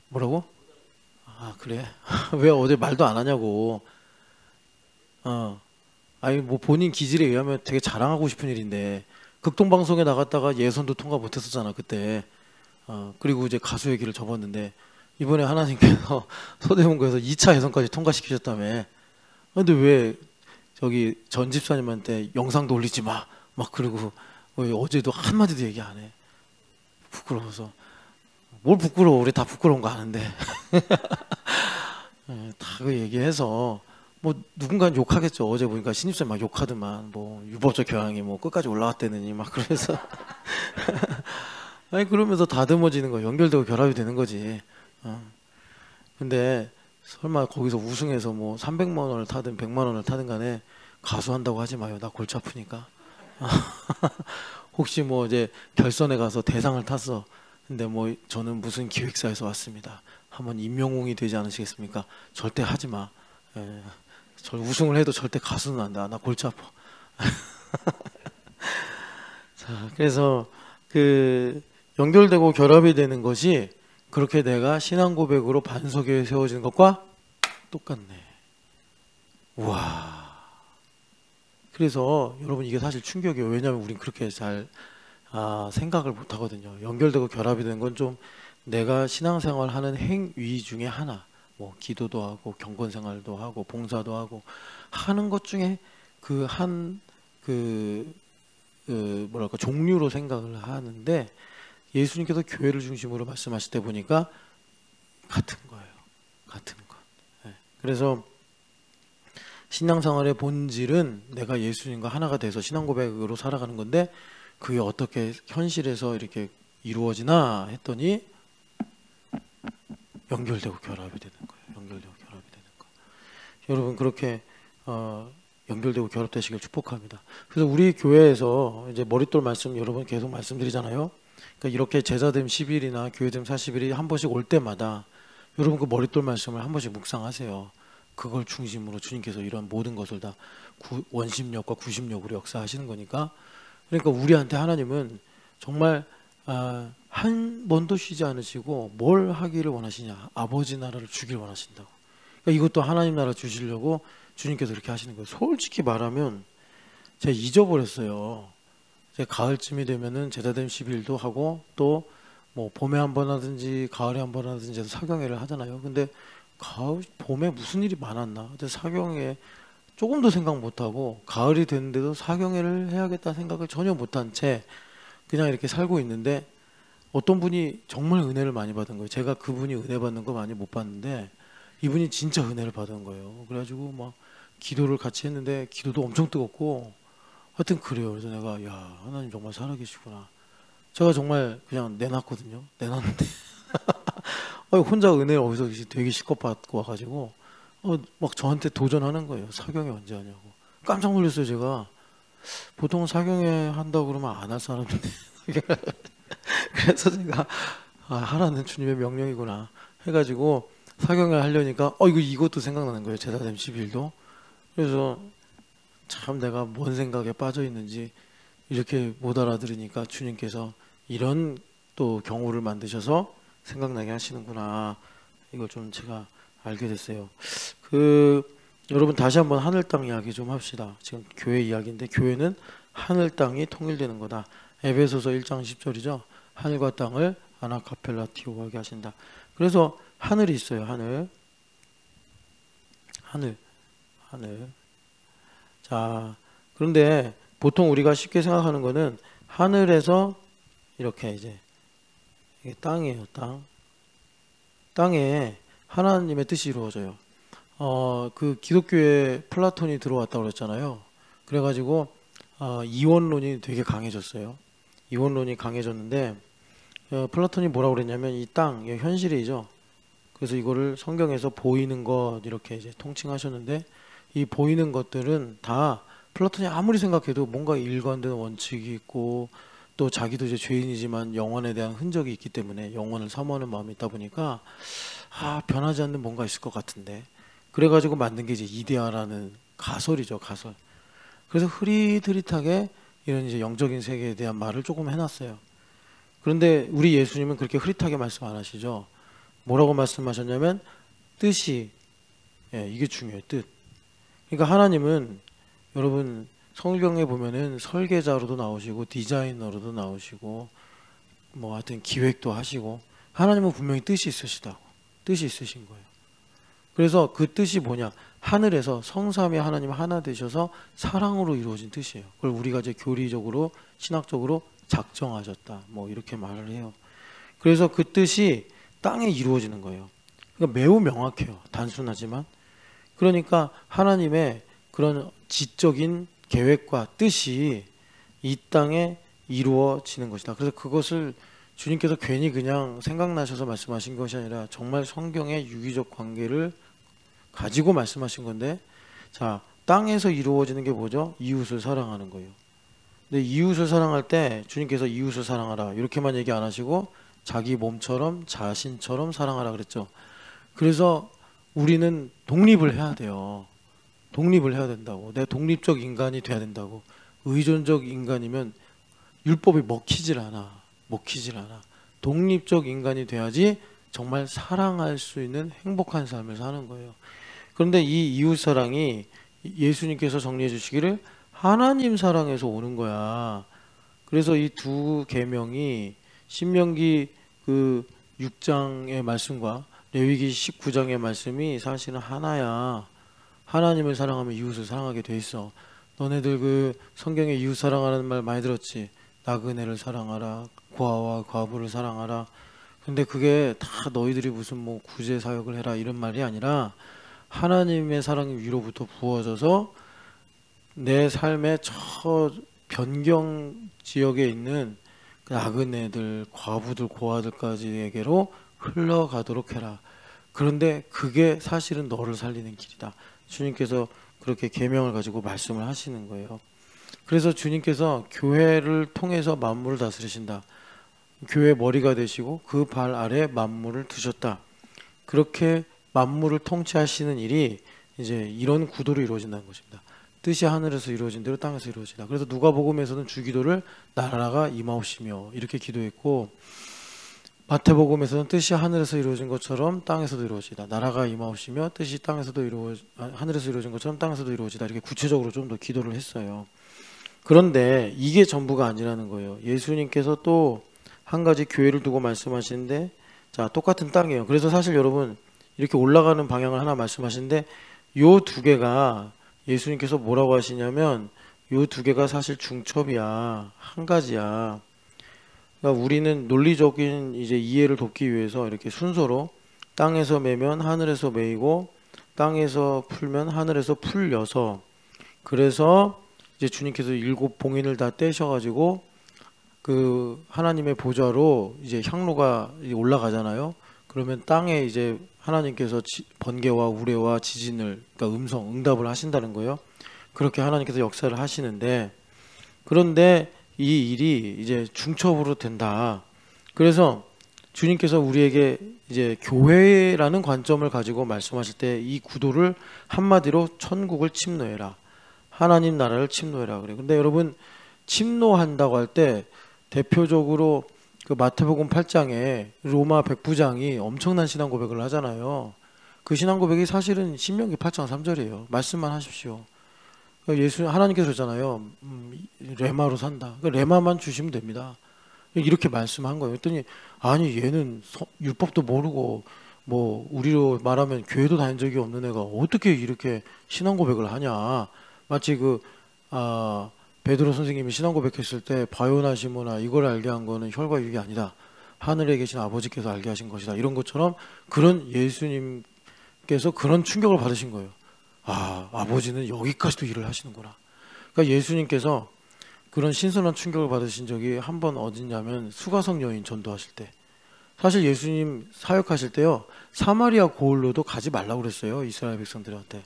뭐라고? 아 그래? 왜 어제 말도 안 하냐고. 아니 뭐 본인 기질에 의하면 되게 자랑하고 싶은 일인데 극동방송에 나갔다가 예선도 통과 못했었잖아 그때. 그리고 이제 가수 얘기를 접었는데 이번에 하나님께서 서대문구에서 2차 예선까지 통과시키셨다며. 근데 왜 저기 전 집사님한테 영상도 올리지 마 막 그러고 어제도 한마디도 얘기 안 해. 부끄러워서. 뭘 부끄러워. 우리 다 부끄러운 거 아는데. 다 그 얘기해서 뭐 누군가는 욕하겠죠. 어제 보니까 신입사님 막 욕하더만 뭐 유법적 교양이 뭐 끝까지 올라왔다느니 막 그러면서 아니 그러면서 다듬어지는 거, 연결되고 결합이 되는 거지. 근데 설마 거기서 우승해서 뭐 300만 원을 타든 100만 원을 타든 간에 가수 한다고 하지 마요. 나 골치 아프니까. 혹시 뭐 이제 결선에 가서 대상을 탔어. 근데 뭐 저는 무슨 기획사에서 왔습니다. 한번 임영웅이 되지 않으시겠습니까? 절대 하지 마. 저 우승을 해도 절대 가수는 안 돼. 나 골치 아파. 자, 그래서 그 연결되고 결합이 되는 것이 그렇게 내가 신앙 고백으로 반석에 세워지는 것과 똑같네. 우와. 그래서 여러분 이게 사실 충격이에요. 왜냐하면 우린 그렇게 잘 생각을 못 하거든요. 연결되고 결합이 되는 건 좀 내가 신앙생활 하는 행위 중에 하나, 뭐 기도도 하고 경건생활도 하고 봉사도 하고 하는 것 중에 뭐랄까 종류로 생각을 하는데, 예수님께서 교회를 중심으로 말씀하실 때 보니까 같은 거예요. 같은 것. 그래서 신앙생활의 본질은 내가 예수님과 하나가 돼서 신앙 고백으로 살아가는 건데, 그게 어떻게 현실에서 이렇게 이루어지나 했더니 연결되고 결합이 되는 거예요. 연결되고 결합이 되는 거. 여러분 그렇게 연결되고 결합되시길 축복합니다. 그래서 우리 교회에서 이제 머릿돌 말씀 여러분 계속 말씀드리잖아요. 그러니까 이렇게 제자됨 10일이나 교회됨 40일이 한 번씩 올 때마다 여러분 그 머릿돌 말씀을 한 번씩 묵상하세요. 그걸 중심으로 주님께서 이런 모든 것을 다 원심력과 구심력으로 역사하시는 거니까. 그러니까 우리한테 하나님은 정말 한 번도 쉬지 않으시고 뭘 하기를 원하시냐? 아버지 나라를 주길 원하신다고. 그러니까 이것도 하나님 나라 주시려고 주님께서 그렇게 하시는 거예요. 솔직히 말하면 제가 잊어버렸어요. 제가 가을쯤이 되면은 제자됨 10일도 하고 또 뭐 봄에 한 번 하든지 가을에 한 번 하든지 해서 사경회를 하잖아요. 근데 봄에 무슨 일이 많았나? 근데 사경회 조금도 생각 못하고 가을이 됐는데도 사경회를 해야겠다는 생각을 전혀 못한 채 그냥 이렇게 살고 있는데, 어떤 분이 정말 은혜를 많이 받은 거예요. 제가 그분이 은혜 받는 거 많이 못 봤는데 이분이 진짜 은혜를 받은 거예요. 그래가지고 막 기도를 같이 했는데 기도도 엄청 뜨겁고 하여튼 그래요. 그래서 내가 야 하나님 정말 살아계시구나. 제가 정말 그냥 내놨거든요. 내놨는데 혼자 은혜를 어디서 되게 실컷 받고 와가지고 막 저한테 도전하는 거예요. 사경회 언제 하냐고. 깜짝 놀랐어요. 제가 보통 사경회 한다고 그러면 안 할 사람인데 그래서 제가 하라는 주님의 명령이구나 해가지고 사경회 하려니까 이것도 생각나는 거예요. 제자됨 10일도. 그래서 참 내가 뭔 생각에 빠져 있는지 이렇게 못 알아들으니까 주님께서 이런 또 경우를 만드셔서 생각나게 하시는구나. 이걸 좀 제가 알게 됐어요. 여러분 다시 한번 하늘 땅 이야기 좀 합시다. 지금 교회 이야기인데 교회는 하늘 땅이 통일되는 거다. 에베소서 1장 10절이죠. 하늘과 땅을 아나카펠라티오하게 하신다. 그래서 하늘이 있어요. 하늘. 자, 그런데 보통 우리가 쉽게 생각하는 거는 하늘에서 이렇게 이제 이게 땅이에요. 땅에 하나님의 뜻이 이루어져요. 그 기독교에 플라톤이 들어왔다고 그랬잖아요. 그래가지고 이원론이 되게 강해졌어요. 이원론이 강해졌는데 플라톤이 뭐라고 그랬냐면 이 땅, 현실이죠. 그래서 이거를 성경에서 보이는 것 이렇게 이제 통칭하셨는데 이 보이는 것들은 다 플라톤이 아무리 생각해도 뭔가 일관된 원칙이 있고 또 자기도 이제 죄인이지만 영혼에 대한 흔적이 있기 때문에 영혼을 사모하는 마음이 있다 보니까 변하지 않는 뭔가 있을 것 같은데 그래가지고 만든 게 이제 이데아라는 가설이죠. 가설. 그래서 흐릿흐릿하게 이런 이제 영적인 세계에 대한 말을 조금 해놨어요. 그런데 우리 예수님은 그렇게 흐릿하게 말씀 안 하시죠. 뭐라고 말씀하셨냐면 뜻이 이게 중요해요. 뜻. 그러니까 하나님은 여러분 성경에 보면은 설계자로도 나오시고 디자이너로도 나오시고 뭐 하여튼 기획도 하시고 하나님은 분명히 뜻이 있으시다고. 뜻이 있으신 거예요. 그래서 그 뜻이 뭐냐? 하늘에서 성삼위 하나님 하나 되셔서 사랑으로 이루어진 뜻이에요. 그걸 우리가 이제 교리적으로 신학적으로 작정하셨다. 뭐 이렇게 말을 해요. 그래서 그 뜻이 땅에 이루어지는 거예요. 그러니까 매우 명확해요. 단순하지만. 그러니까 하나님의 그런 지적인 계획과 뜻이 이 땅에 이루어지는 것이다. 그래서 그것을 주님께서 괜히 그냥 생각나셔서 말씀하신 것이 아니라 정말 성경의 유기적 관계를 가지고 말씀하신 건데, 자, 땅에서 이루어지는 게 뭐죠? 이웃을 사랑하는 거예요. 근데 이웃을 사랑할 때 주님께서 이웃을 사랑하라 이렇게만 얘기 안 하시고 자기 몸처럼 자신처럼 사랑하라 그랬죠. 그래서 우리는 독립을 해야 돼요. 독립을 해야 된다고. 내 독립적 인간이 돼야 된다고. 의존적 인간이면 율법이 먹히질 않아. 독립적 인간이 돼야지 정말 사랑할 수 있는 행복한 삶을 사는 거예요. 그런데 이 이웃 사랑이 예수님께서 정리해 주시기를 하나님 사랑에서 오는 거야. 그래서 이 두 계명이 신명기 그 6장의 말씀과 레위기 19장의 말씀이 사실은 하나야. 하나님을 사랑하면 이웃을 사랑하게 돼 있어. 너네들 그 성경에 이웃 사랑하라는 말 많이 들었지. 나그네를 사랑하라, 고아와 과부를 사랑하라. 근데 그게 다 너희들이 무슨 뭐 구제 사역을 해라 이런 말이 아니라 하나님의 사랑이 위로부터 부어져서 내 삶의 저 변경 지역에 있는 나그네들, 과부들, 고아들까지에게로 흘러가도록 해라. 그런데 그게 사실은 너를 살리는 길이다. 주님께서 그렇게 계명을 가지고 말씀을 하시는 거예요. 그래서 주님께서 교회를 통해서 만물을 다스리신다. 교회 머리가 되시고 그 발 아래 만물을 두셨다. 그렇게 만물을 통치하시는 일이 이제 이런 구도로 이루어진다는 것입니다. 뜻이 하늘에서 이루어진 대로 땅에서 이루어지다. 그래서 누가복음에서는 주기도를 나라가 임하옵시며 이렇게 기도했고, 마태복음에서는 뜻이 하늘에서 이루어진 것처럼 땅에서도 이루어지다. 나라가 임하옵시며 뜻이 하늘에서 이루어진 것처럼 땅에서도 이루어지다. 이렇게 구체적으로 좀 더 기도를 했어요. 그런데 이게 전부가 아니라는 거예요. 예수님께서 또 한 가지 교회를 두고 말씀하시는데, 자, 똑같은 땅이에요. 그래서 사실 여러분 이렇게 올라가는 방향을 하나 말씀하시는데, 요 두 개가 예수님께서 뭐라고 하시냐면 요 두 개가 사실 중첩이야. 한 가지야. 그러니까 우리는 논리적인 이제 이해를 돕기 위해서 이렇게 순서로 땅에서 매면 하늘에서 매이고 땅에서 풀면 하늘에서 풀려서, 그래서 이제 주님께서 7 봉인을 다 떼셔가지고 그 하나님의 보좌로 이제 향로가 올라가잖아요. 그러면 땅에 이제 하나님께서 번개와 우레와 지진을, 그러니까 응답을 하신다는 거예요. 그렇게 하나님께서 역사를 하시는데, 그런데 이 일이 이제 중첩으로 된다. 그래서 주님께서 우리에게 이제 교회라는 관점을 가지고 말씀하실 때 이 구도를 한마디로 천국을 침노해라. 하나님 나라를 침노해라 그래요. 근데 여러분 침노한다고 할 때 대표적으로 그 마태복음 8장에 로마 백부장이 엄청난 신앙 고백을 하잖아요. 그 신앙 고백이 사실은 신명기 8장 3절이에요. 말씀만 하십시오. 예수 하나님께서 그러잖아요. 레마로 산다. 레마만 주시면 됩니다. 이렇게 말씀한 거예요. 그랬더니 아니 얘는 율법도 모르고 뭐 우리로 말하면 교회도 다닌 적이 없는 애가 어떻게 이렇게 신앙 고백을 하냐. 마치 베드로 선생님이 신앙 고백했을 때 바요나 시모나 이걸 알게 한 거는 혈과 육이 아니다. 하늘에 계신 아버지께서 알게 하신 것이다. 이런 것처럼 그런 예수님께서 그런 충격을 받으신 거예요. 아버지는 여기까지도 일을 하시는구나. 그러니까 예수님께서 그런 신선한 충격을 받으신 적이 한 번 어딨냐면 수가성 여인 전도하실 때. 사실 예수님 사역하실 때요, 사마리아 고을로도 가지 말라고 그랬어요, 이스라엘 백성들한테.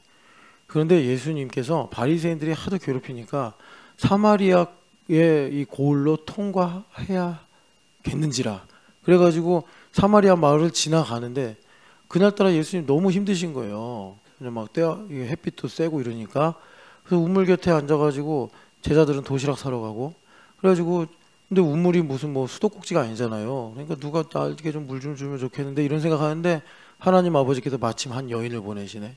그런데 예수님께서 바리새인들이 하도 괴롭히니까 사마리아의 이 고을로 통과해야겠는지라. 그래가지고 사마리아 마을을 지나가는데 그날따라 예수님 너무 힘드신 거예요. 그냥 막 햇빛도 세고 이러니까. 그래서 우물 곁에 앉아가지고 제자들은 도시락 사러 가고, 그래가지고 근데 우물이 무슨 뭐 수도꼭지가 아니잖아요. 그러니까 누가 나에게 좀 물 좀 주면 좋겠는데 이런 생각하는데 하나님 아버지께서 마침 한 여인을 보내시네.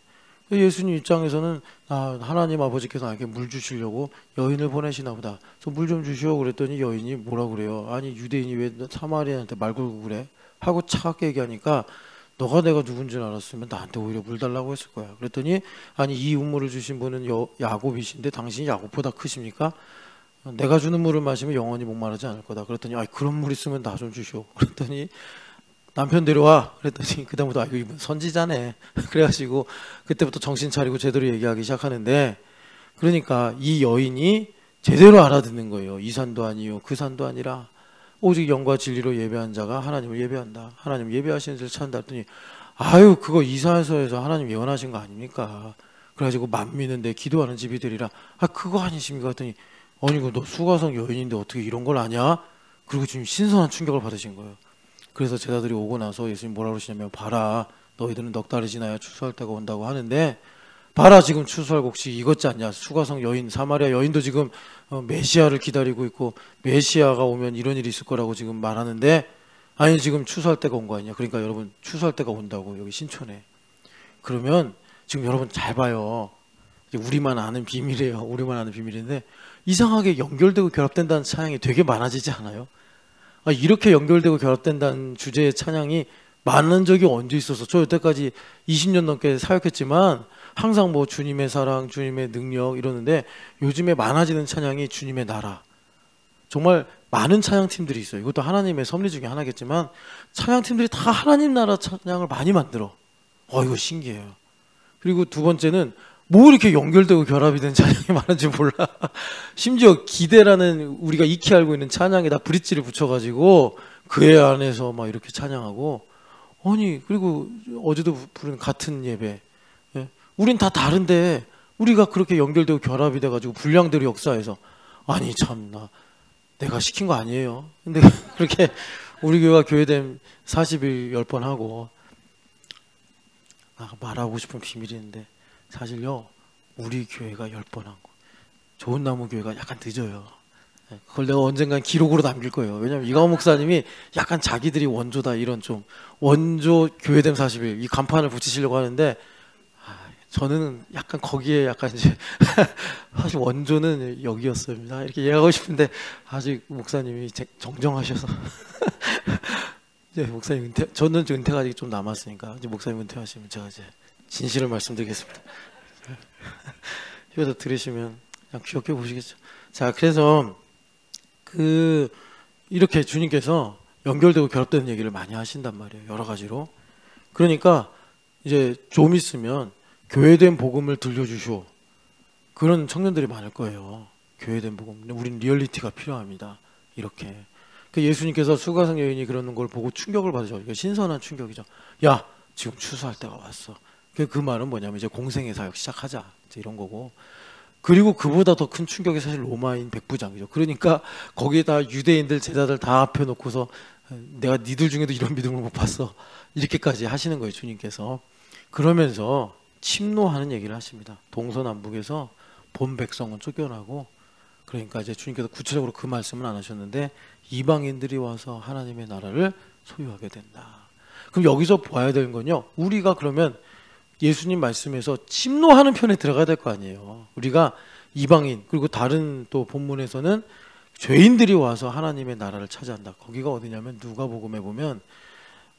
예수님 입장에서는 하나님 아버지께서 나에게 물 주시려고 여인을 보내시나 보다. 그래서 물 좀 주시오 그랬더니 여인이 뭐라 그래요. 아니 유대인이 왜 사마리아한테 말 걸고 그래? 하고 차갑게 얘기하니까 너가 내가 누군지 알았으면 나한테 오히려 물 달라고 했을 거야. 그랬더니 아니 이 우물을 주신 분은 야곱이신데 당신이 야곱보다 크십니까? 내가 주는 물을 마시면 영원히 목마르지 않을 거다. 그랬더니 그런 물 있으면 나 좀 주시오. 그랬더니 남편 데려와. 그랬더니 그다음부터 이분 선지자네. 그래가지고 그때부터 정신 차리고 제대로 얘기하기 시작하는데, 그러니까 이 여인이 제대로 알아듣는 거예요. 이 산도 아니요 그 산도 아니라 오직 영과 진리로 예배한 자가 하나님을 예배한다. 하나님 예배하시는 자를 찾는다 했더니 그거 이사야서에서 하나님 예언하신 거 아닙니까? 그래가지고 만민은 기도하는 집이 되리라. 그거 아니십니까? 했더니 아니 너 수가성 여인인데 어떻게 이런 걸 아냐? 그리고 지금 신선한 충격을 받으신 거예요. 그래서 제자들이 오고 나서 예수님 뭐라 그러시냐면 봐라 너희들은 넉 달이 지나야 추수할 때가 온다고 하는데 봐라 지금 추수할 곡식이 익었지 않냐. 수가성 여인 사마리아 여인도 지금 메시아를 기다리고 있고 메시아가 오면 이런 일이 있을 거라고 지금 말하는데 아니 지금 추수할 때가 온 거 아니냐. 그러니까 여러분 추수할 때가 온다고 여기 신촌에. 그러면 지금 여러분 잘 봐요. 우리만 아는 비밀이에요. 우리만 아는 비밀인데 이상하게 연결되고 결합된다는 찬양이 되게 많아지지 않아요? 이렇게 연결되고 결합된다는 주제의 찬양이 많은 적이 언제 있어서. 저 여태까지 20년 넘게 사역했지만 항상 뭐 주님의 사랑, 주님의 능력 이러는데 요즘에 많아지는 찬양이 주님의 나라. 정말 많은 찬양팀들이 있어요. 이것도 하나님의 섭리 중에 하나겠지만 찬양팀들이 다 하나님 나라 찬양을 많이 만들어. 이거 신기해요. 그리고 두 번째는 뭐 이렇게 연결되고 결합이 된 찬양이 많은지 몰라. 심지어 기대라는 우리가 익히 알고 있는 찬양에다 브릿지를 붙여가지고 그의 안에서 막 이렇게 찬양하고. 그리고 어제도 부른 같은 예배. 예? 우린 다 다른데 우리가 그렇게 연결되고 결합이 돼가지고 분량대로 역사해서 참나 내가 시킨 거 아니에요. 근데 그렇게 우리 교회가 교회됨 40일 10번 하고 말하고 싶은 비밀인데 사실요 우리 교회가 10번 한 거 좋은 나무 교회가 약간 늦어요. 그걸 내가 언젠간 기록으로 남길 거예요. 왜냐면 이광호 목사님이 약간 자기들이 원조다 이런 좀 원조 교회됨 40일 이 간판을 붙이시려고 하는데 저는 약간 거기에 약간 이제 사실 원조는 여기였습니다 이렇게 얘기하고 싶은데 아직 목사님이 정정하셔서 이제 목사님 저는 은퇴가 아직 좀 남았으니까 이제 목사님 은퇴하시면 제가 이제 진실을 말씀드리겠습니다. 이거서 들으시면 그냥 귀엽게 보시겠죠. 자, 그래서 이렇게 주님께서 연결되고 결합되는 얘기를 많이 하신단 말이에요. 여러 가지로. 그러니까 이제 좀 있으면 교회된 복음을 들려주시오. 그런 청년들이 많을 거예요. 교회된 복음. 우린 리얼리티가 필요합니다. 이렇게. 예수님께서 수가성 여인이 그러는 걸 보고 충격을 받으셔. 이게 신선한 충격이죠. 야, 지금 추수할 때가 왔어. 그 말은 뭐냐면 이제 공생의 사역 시작하자. 이제 이런 거고. 그리고 그보다 더 큰 충격이 사실 로마인 백부장이죠. 그러니까 거기에다 유대인들 제자들 다 앞에 놓고서 내가 니들 중에도 이런 믿음을 못 봤어. 이렇게까지 하시는 거예요, 주님께서. 그러면서 침노하는 얘기를 하십니다. 동서남북에서 본 백성은 쫓겨나고 그러니까 이제 주님께서 구체적으로 그 말씀은 안 하셨는데 이방인들이 와서 하나님의 나라를 소유하게 된다. 그럼 여기서 봐야 되는 건요. 우리가 그러면 예수님 말씀에서 침노하는 편에 들어가야 될 거 아니에요. 우리가 이방인 그리고 다른 또 본문에서는 죄인들이 와서 하나님의 나라를 차지한다. 거기가 어디냐면 누가복음에 보면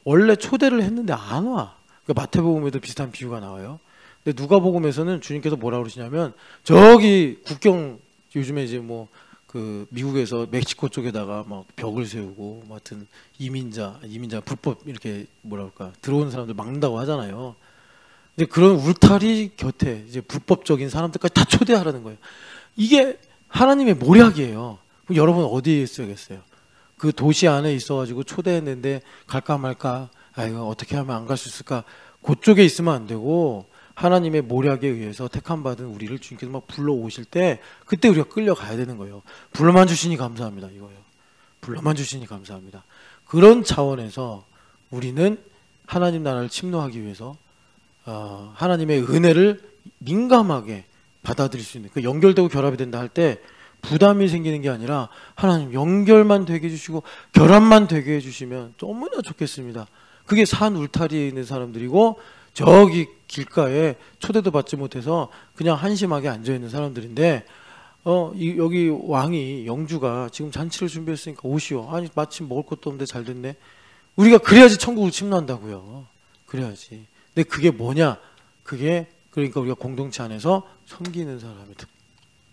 원래 초대를 했는데 안 와. 그러니까 마태복음에도 비슷한 비유가 나와요. 근데 누가복음에서는 주님께서 뭐라 그러시냐면 저기 국경 요즘에 이제 뭐 그 미국에서 멕시코 쪽에다가 막 벽을 세우고 뭐 하여튼 이민자 불법 이렇게 뭐라 그럴까 들어오는 사람들 막는다고 하잖아요. 근데 그런 울타리 곁에 이제 불법적인 사람들까지 다 초대하라는 거예요. 이게 하나님의 모략이에요. 그럼 여러분 어디에 있어야겠어요? 그 도시 안에 있어가지고 초대했는데 갈까 말까, 아 이거 어떻게 하면 안 갈 수 있을까? 그쪽에 있으면 안 되고 하나님의 모략에 의해서 택함받은 우리를 주님께서 막 불러오실 때 그때 우리가 끌려가야 되는 거예요. 불러만 주시니 감사합니다 이거예요. 불러만 주시니 감사합니다. 그런 차원에서 우리는 하나님 나라를 침노하기 위해서 하나님의 은혜를 민감하게 받아들일 수 있는, 그 연결되고 결합이 된다 할 때 부담이 생기는 게 아니라 하나님 연결만 되게 해주시고 결합만 되게 해주시면 너무나 좋겠습니다. 그게 산 울타리에 있는 사람들이고 저기 길가에 초대도 받지 못해서 그냥 한심하게 앉아있는 사람들인데 여기 왕이 영주가 지금 잔치를 준비했으니까 오시오. 아니 마침 먹을 것도 없는데 잘 됐네. 우리가 그래야지 천국을 침노한다고요. 그래야지. 근데 그게 뭐냐? 그게 그러니까 우리가 공동체 안에서 섬기는 사람이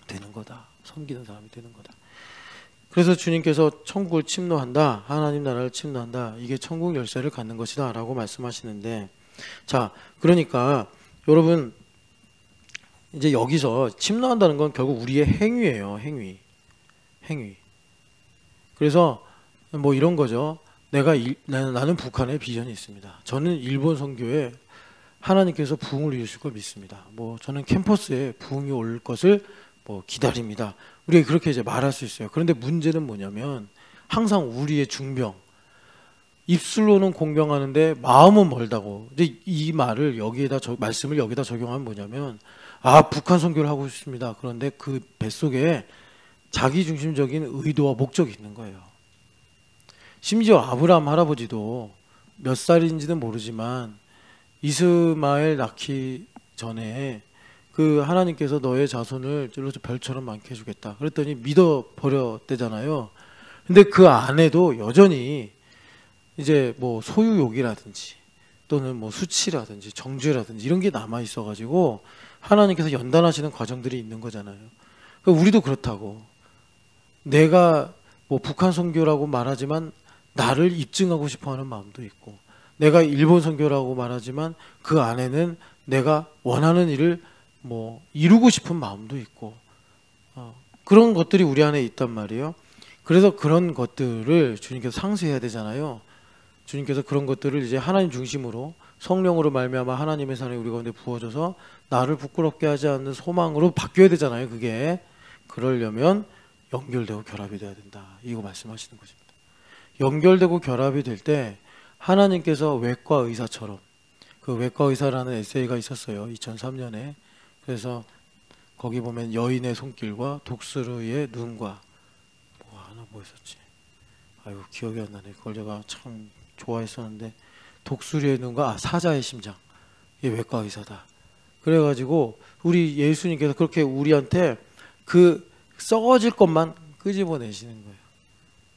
되는 거다. 섬기는 사람이 되는 거다. 그래서 주님께서 천국을 침노한다. 하나님 나라를 침노한다. 이게 천국 열쇠를 갖는 것이다 라고 말씀하시는데, 자 그러니까 여러분 이제 여기서 침노한다는 건 결국 우리의 행위예요. 행위. 그래서 뭐 이런 거죠. 나는 북한에 비전이 있습니다. 저는 일본 선교에 하나님께서 부흥을 이루실 걸 믿습니다. 뭐 저는 캠퍼스에 부흥이 올 것을 뭐 기다립니다. 우리가 그렇게 이제 말할 수 있어요. 그런데 문제는 뭐냐면 항상 우리의 중병, 입술로는 공경하는데 마음은 멀다고. 이제 이 말을 말씀을 여기다 적용하면 뭐냐면 북한 선교를 하고 싶습니다. 그런데 그 뱃속에 자기 중심적인 의도와 목적이 있는 거예요. 심지어 아브라함 할아버지도 몇 살인지는 모르지만 이스마엘 낳기 전에 그 하나님께서 너의 자손을 별처럼 많게 해주겠다 그랬더니 믿어버렸대잖아요. 근데 그 안에도 여전히 이제 뭐 소유욕이라든지 또는 뭐 수치라든지 정죄라든지 이런 게 남아 있어가지고 하나님께서 연단하시는 과정들이 있는 거잖아요. 그러니까 우리도 그렇다고. 내가 뭐 북한 선교라고 말하지만 나를 입증하고 싶어하는 마음도 있고, 내가 일본 선교라고 말하지만 그 안에는 내가 원하는 일을 뭐 이루고 싶은 마음도 있고, 그런 것들이 우리 안에 있단 말이에요. 그래서 그런 것들을 주님께서 상쇄해야 되잖아요. 주님께서 그런 것들을 이제 하나님 중심으로 성령으로 말미암아 하나님의 사랑이 우리 가운데 부어져서 나를 부끄럽게 하지 않는 소망으로 바뀌어야 되잖아요. 그게 그러려면 연결되고 결합이 돼야 된다. 이거 말씀하시는 것입니다. 연결되고 결합이 될 때 하나님께서 외과 의사처럼, 그 외과 의사라는 에세이가 있었어요. 2003년에. 그래서 거기 보면 여인의 손길과 독수리의 눈과 뭐 있었지? 아이고 기억이 안 나네. 그걸 제가 참 좋아했었는데, 독수리의 눈과 사자의 심장, 이게 외과 의사다. 그래가지고 우리 예수님께서 그렇게 우리한테 그 썩어질 것만 끄집어내시는 거예요.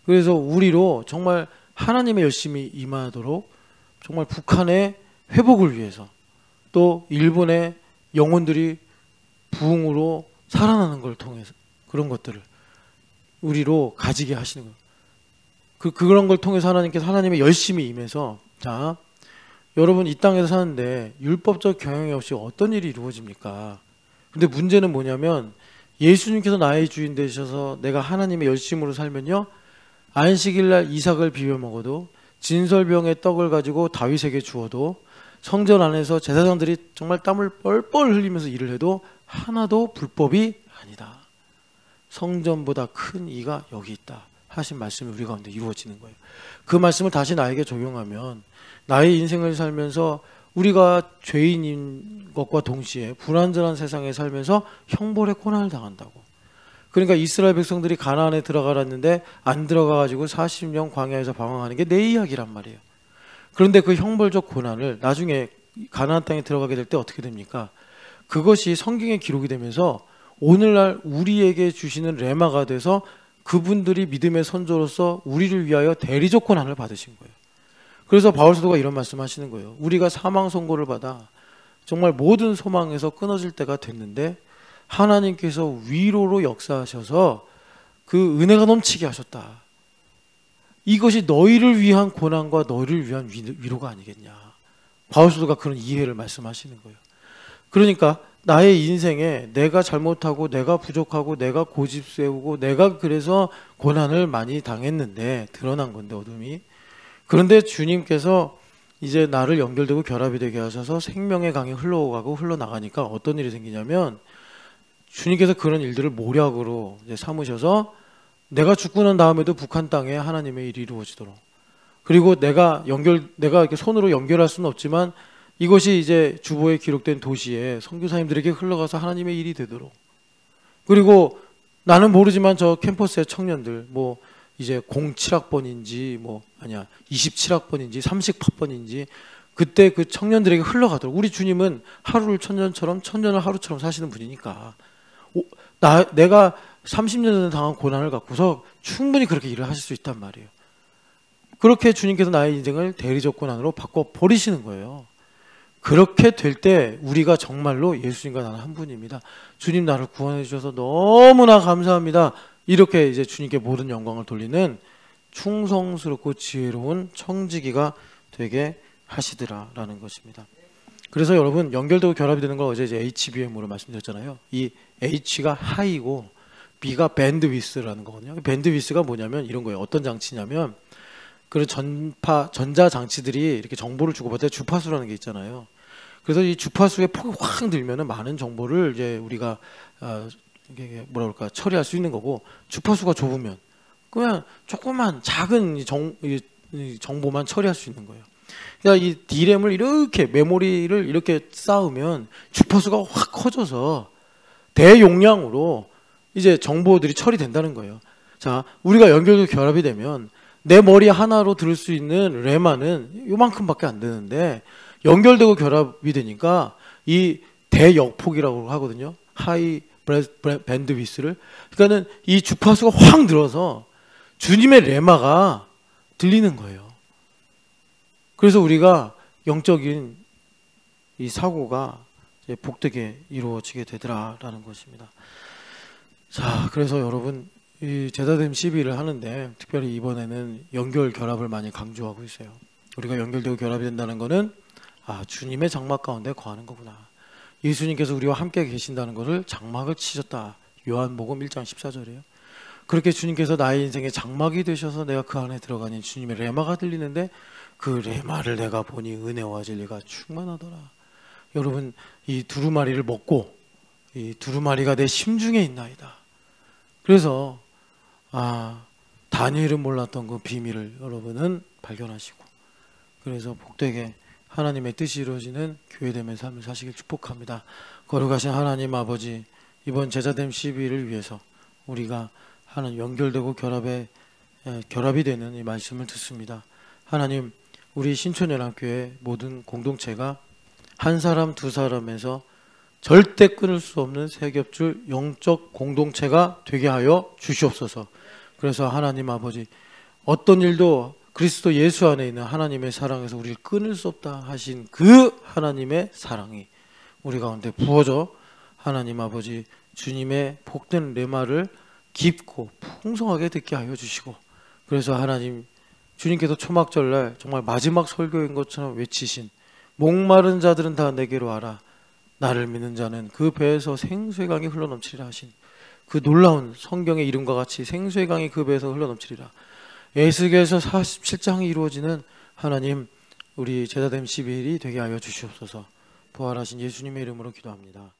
그래서 우리로 정말 하나님의 열심히 임하도록 정말 북한의 회복을 위해서, 또 일본의 영혼들이 부흥으로 살아나는 걸 통해서 그런 것들을 우리로 가지게 하시는 거예요. 그런 걸 통해서 하나님께서 하나님의 열심히 임해서, 자 여러분 이 땅에서 사는데 율법적 경영이 없이 어떤 일이 이루어집니까? 근데 문제는 뭐냐면 예수님께서 나의 주인 되셔서 내가 하나님의 열심으로 살면요, 안식일날 이삭을 비벼 먹어도, 진설병에 떡을 가지고 다윗에게 주어도, 성전 안에서 제사장들이 정말 땀을 뻘뻘 흘리면서 일을 해도 하나도 불법이 아니다. 성전보다 큰 이가 여기 있다 하신 말씀이 우리 가운데 이루어지는 거예요. 그 말씀을 다시 나에게 적용하면 나의 인생을 살면서 우리가 죄인인 것과 동시에 불완전한 세상에 살면서 형벌의 고난을 당한다고. 그러니까 이스라엘 백성들이 가나안에 들어가라는데 안 들어가가지고 40년 광야에서 방황하는 게 내 이야기란 말이에요. 그런데 그 형벌적 고난을 나중에 가나안 땅에 들어가게 될 때 어떻게 됩니까? 그것이 성경에 기록이 되면서 오늘날 우리에게 주시는 레마가 돼서 그분들이 믿음의 선조로서 우리를 위하여 대리적 고난을 받으신 거예요. 그래서 바울 사도가 이런 말씀하시는 거예요. 우리가 사망 선고를 받아 정말 모든 소망에서 끊어질 때가 됐는데 하나님께서 위로로 역사하셔서 그 은혜가 넘치게 하셨다. 이것이 너희를 위한 고난과 너희를 위한 위로가 아니겠냐. 바울 사도가 그런 이해를 말씀하시는 거예요. 그러니까 나의 인생에 내가 잘못하고 내가 부족하고 내가 고집 세우고 내가 그래서 고난을 많이 당했는데 드러난 건데 어둠이. 그런데 주님께서 이제 나를 연결되고 결합이 되게 하셔서 생명의 강이 흘러가고 흘러나가니까 어떤 일이 생기냐면 주님께서 그런 일들을 모략으로 이제 삼으셔서 내가 죽고 난 다음에도 북한 땅에 하나님의 일이 이루어지도록, 그리고 내가 이렇게 손으로 연결할 수는 없지만 이것이 이제 주보에 기록된 도시에 선교사님들에게 흘러가서 하나님의 일이 되도록, 그리고 나는 모르지만 저 캠퍼스의 청년들 뭐 이제 07학번인지 27학번인지 30학번인지 그때 그 청년들에게 흘러가도록, 우리 주님은 하루를 천년처럼 천년을 하루처럼 사시는 분이니까 내가 30년 전에 당한 고난을 갖고서 충분히 그렇게 일을 하실 수 있단 말이에요. 그렇게 주님께서 나의 인생을 대리적 고난으로 바꿔버리시는 거예요. 그렇게 될 때 우리가 정말로 예수님과 나는 한 분입니다. 주님 나를 구원해 주셔서 너무나 감사합니다. 이렇게 이제 주님께 모든 영광을 돌리는 충성스럽고 지혜로운 청지기가 되게 하시더라라는 것입니다. 그래서 여러분 연결되고 결합이 되는 걸 어제 이제 HBM으로 말씀드렸잖아요. 이 H가 하이고 B가 밴드위스라는 거거든요. 밴드위스가 뭐냐면 이런 거예요. 어떤 장치냐면 그런 전자 장치들이 이렇게 정보를 주고받을 때 주파수라는 게 있잖아요. 그래서 이 주파수의 폭이 확 늘면은 많은 정보를 이제 우리가 이게 뭐라 그럴까 처리할 수 있는 거고, 주파수가 좁으면 그냥 조그만 작은 정보만 처리할 수 있는 거예요. 그러니까 이 D램을 이렇게 메모리를 이렇게 쌓으면 주파수가 확 커져서 대용량으로 이제 정보들이 처리된다는 거예요. 자, 우리가 연결도 결합이 되면 내 머리 하나로 들을 수 있는 램만은 요만큼밖에 안 되는데 연결되고 결합이 되니까 이 대역폭이라고 하거든요. 하이 밴드위스를. 그러니까는 이 주파수가 확 늘어서 주님의 레마가 들리는 거예요. 그래서 우리가 영적인 이 사고가 이제 복되게 이루어지게 되더라라는 것입니다. 자, 그래서 여러분 이 제자됨 시비를 하는데 특별히 이번에는 연결 결합을 많이 강조하고 있어요. 우리가 연결되고 결합이 된다는 것은 주님의 장막 가운데 거하는 거구나. 예수님께서 우리와 함께 계신다는 것을 장막을 치셨다. 요한복음 1장 14절이에요. 그렇게 주님께서 나의 인생의 장막이 되셔서 내가 그 안에 들어가니 주님의 레마가 들리는데 그 레마를 내가 보니 은혜와 진리가 충만하더라. 여러분 이 두루마리를 먹고 이 두루마리가 내 심중에 있나이다. 그래서 다니엘은 몰랐던 그 비밀을 여러분은 발견하시고, 그래서 복되게 하나님의 뜻이 이루어지는 교회됨의 삶을 사시길 축복합니다. 거룩하신 하나님 아버지, 이번 제자됨 시비를 위해서 우리가 하나님 연결되고 결합이 되는 이 말씀을 듣습니다. 하나님, 우리 신촌연합교회 모든 공동체가 한 사람 두 사람에서 절대 끊을 수 없는 세겹줄 영적 공동체가 되게 하여 주시옵소서. 그래서 하나님 아버지, 어떤 일도 그리스도 예수 안에 있는 하나님의 사랑에서 우리를 끊을 수 없다 하신 그 하나님의 사랑이 우리 가운데 부어져 하나님 아버지 주님의 복된 레마를 깊고 풍성하게 듣게 하여 주시고, 그래서 하나님 주님께서 초막절날 정말 마지막 설교인 것처럼 외치신 목마른 자들은 다 내게로 와라, 나를 믿는 자는 그 배에서 생수의 강이 흘러넘치리라 하신 그 놀라운 성경의 이름과 같이 생수의 강이 그 배에서 흘러넘치리라, 에스겔서 47장이 이루어지는 하나님 우리 제자됨 12일이 되게 하여 주시옵소서. 부활하신 예수님의 이름으로 기도합니다.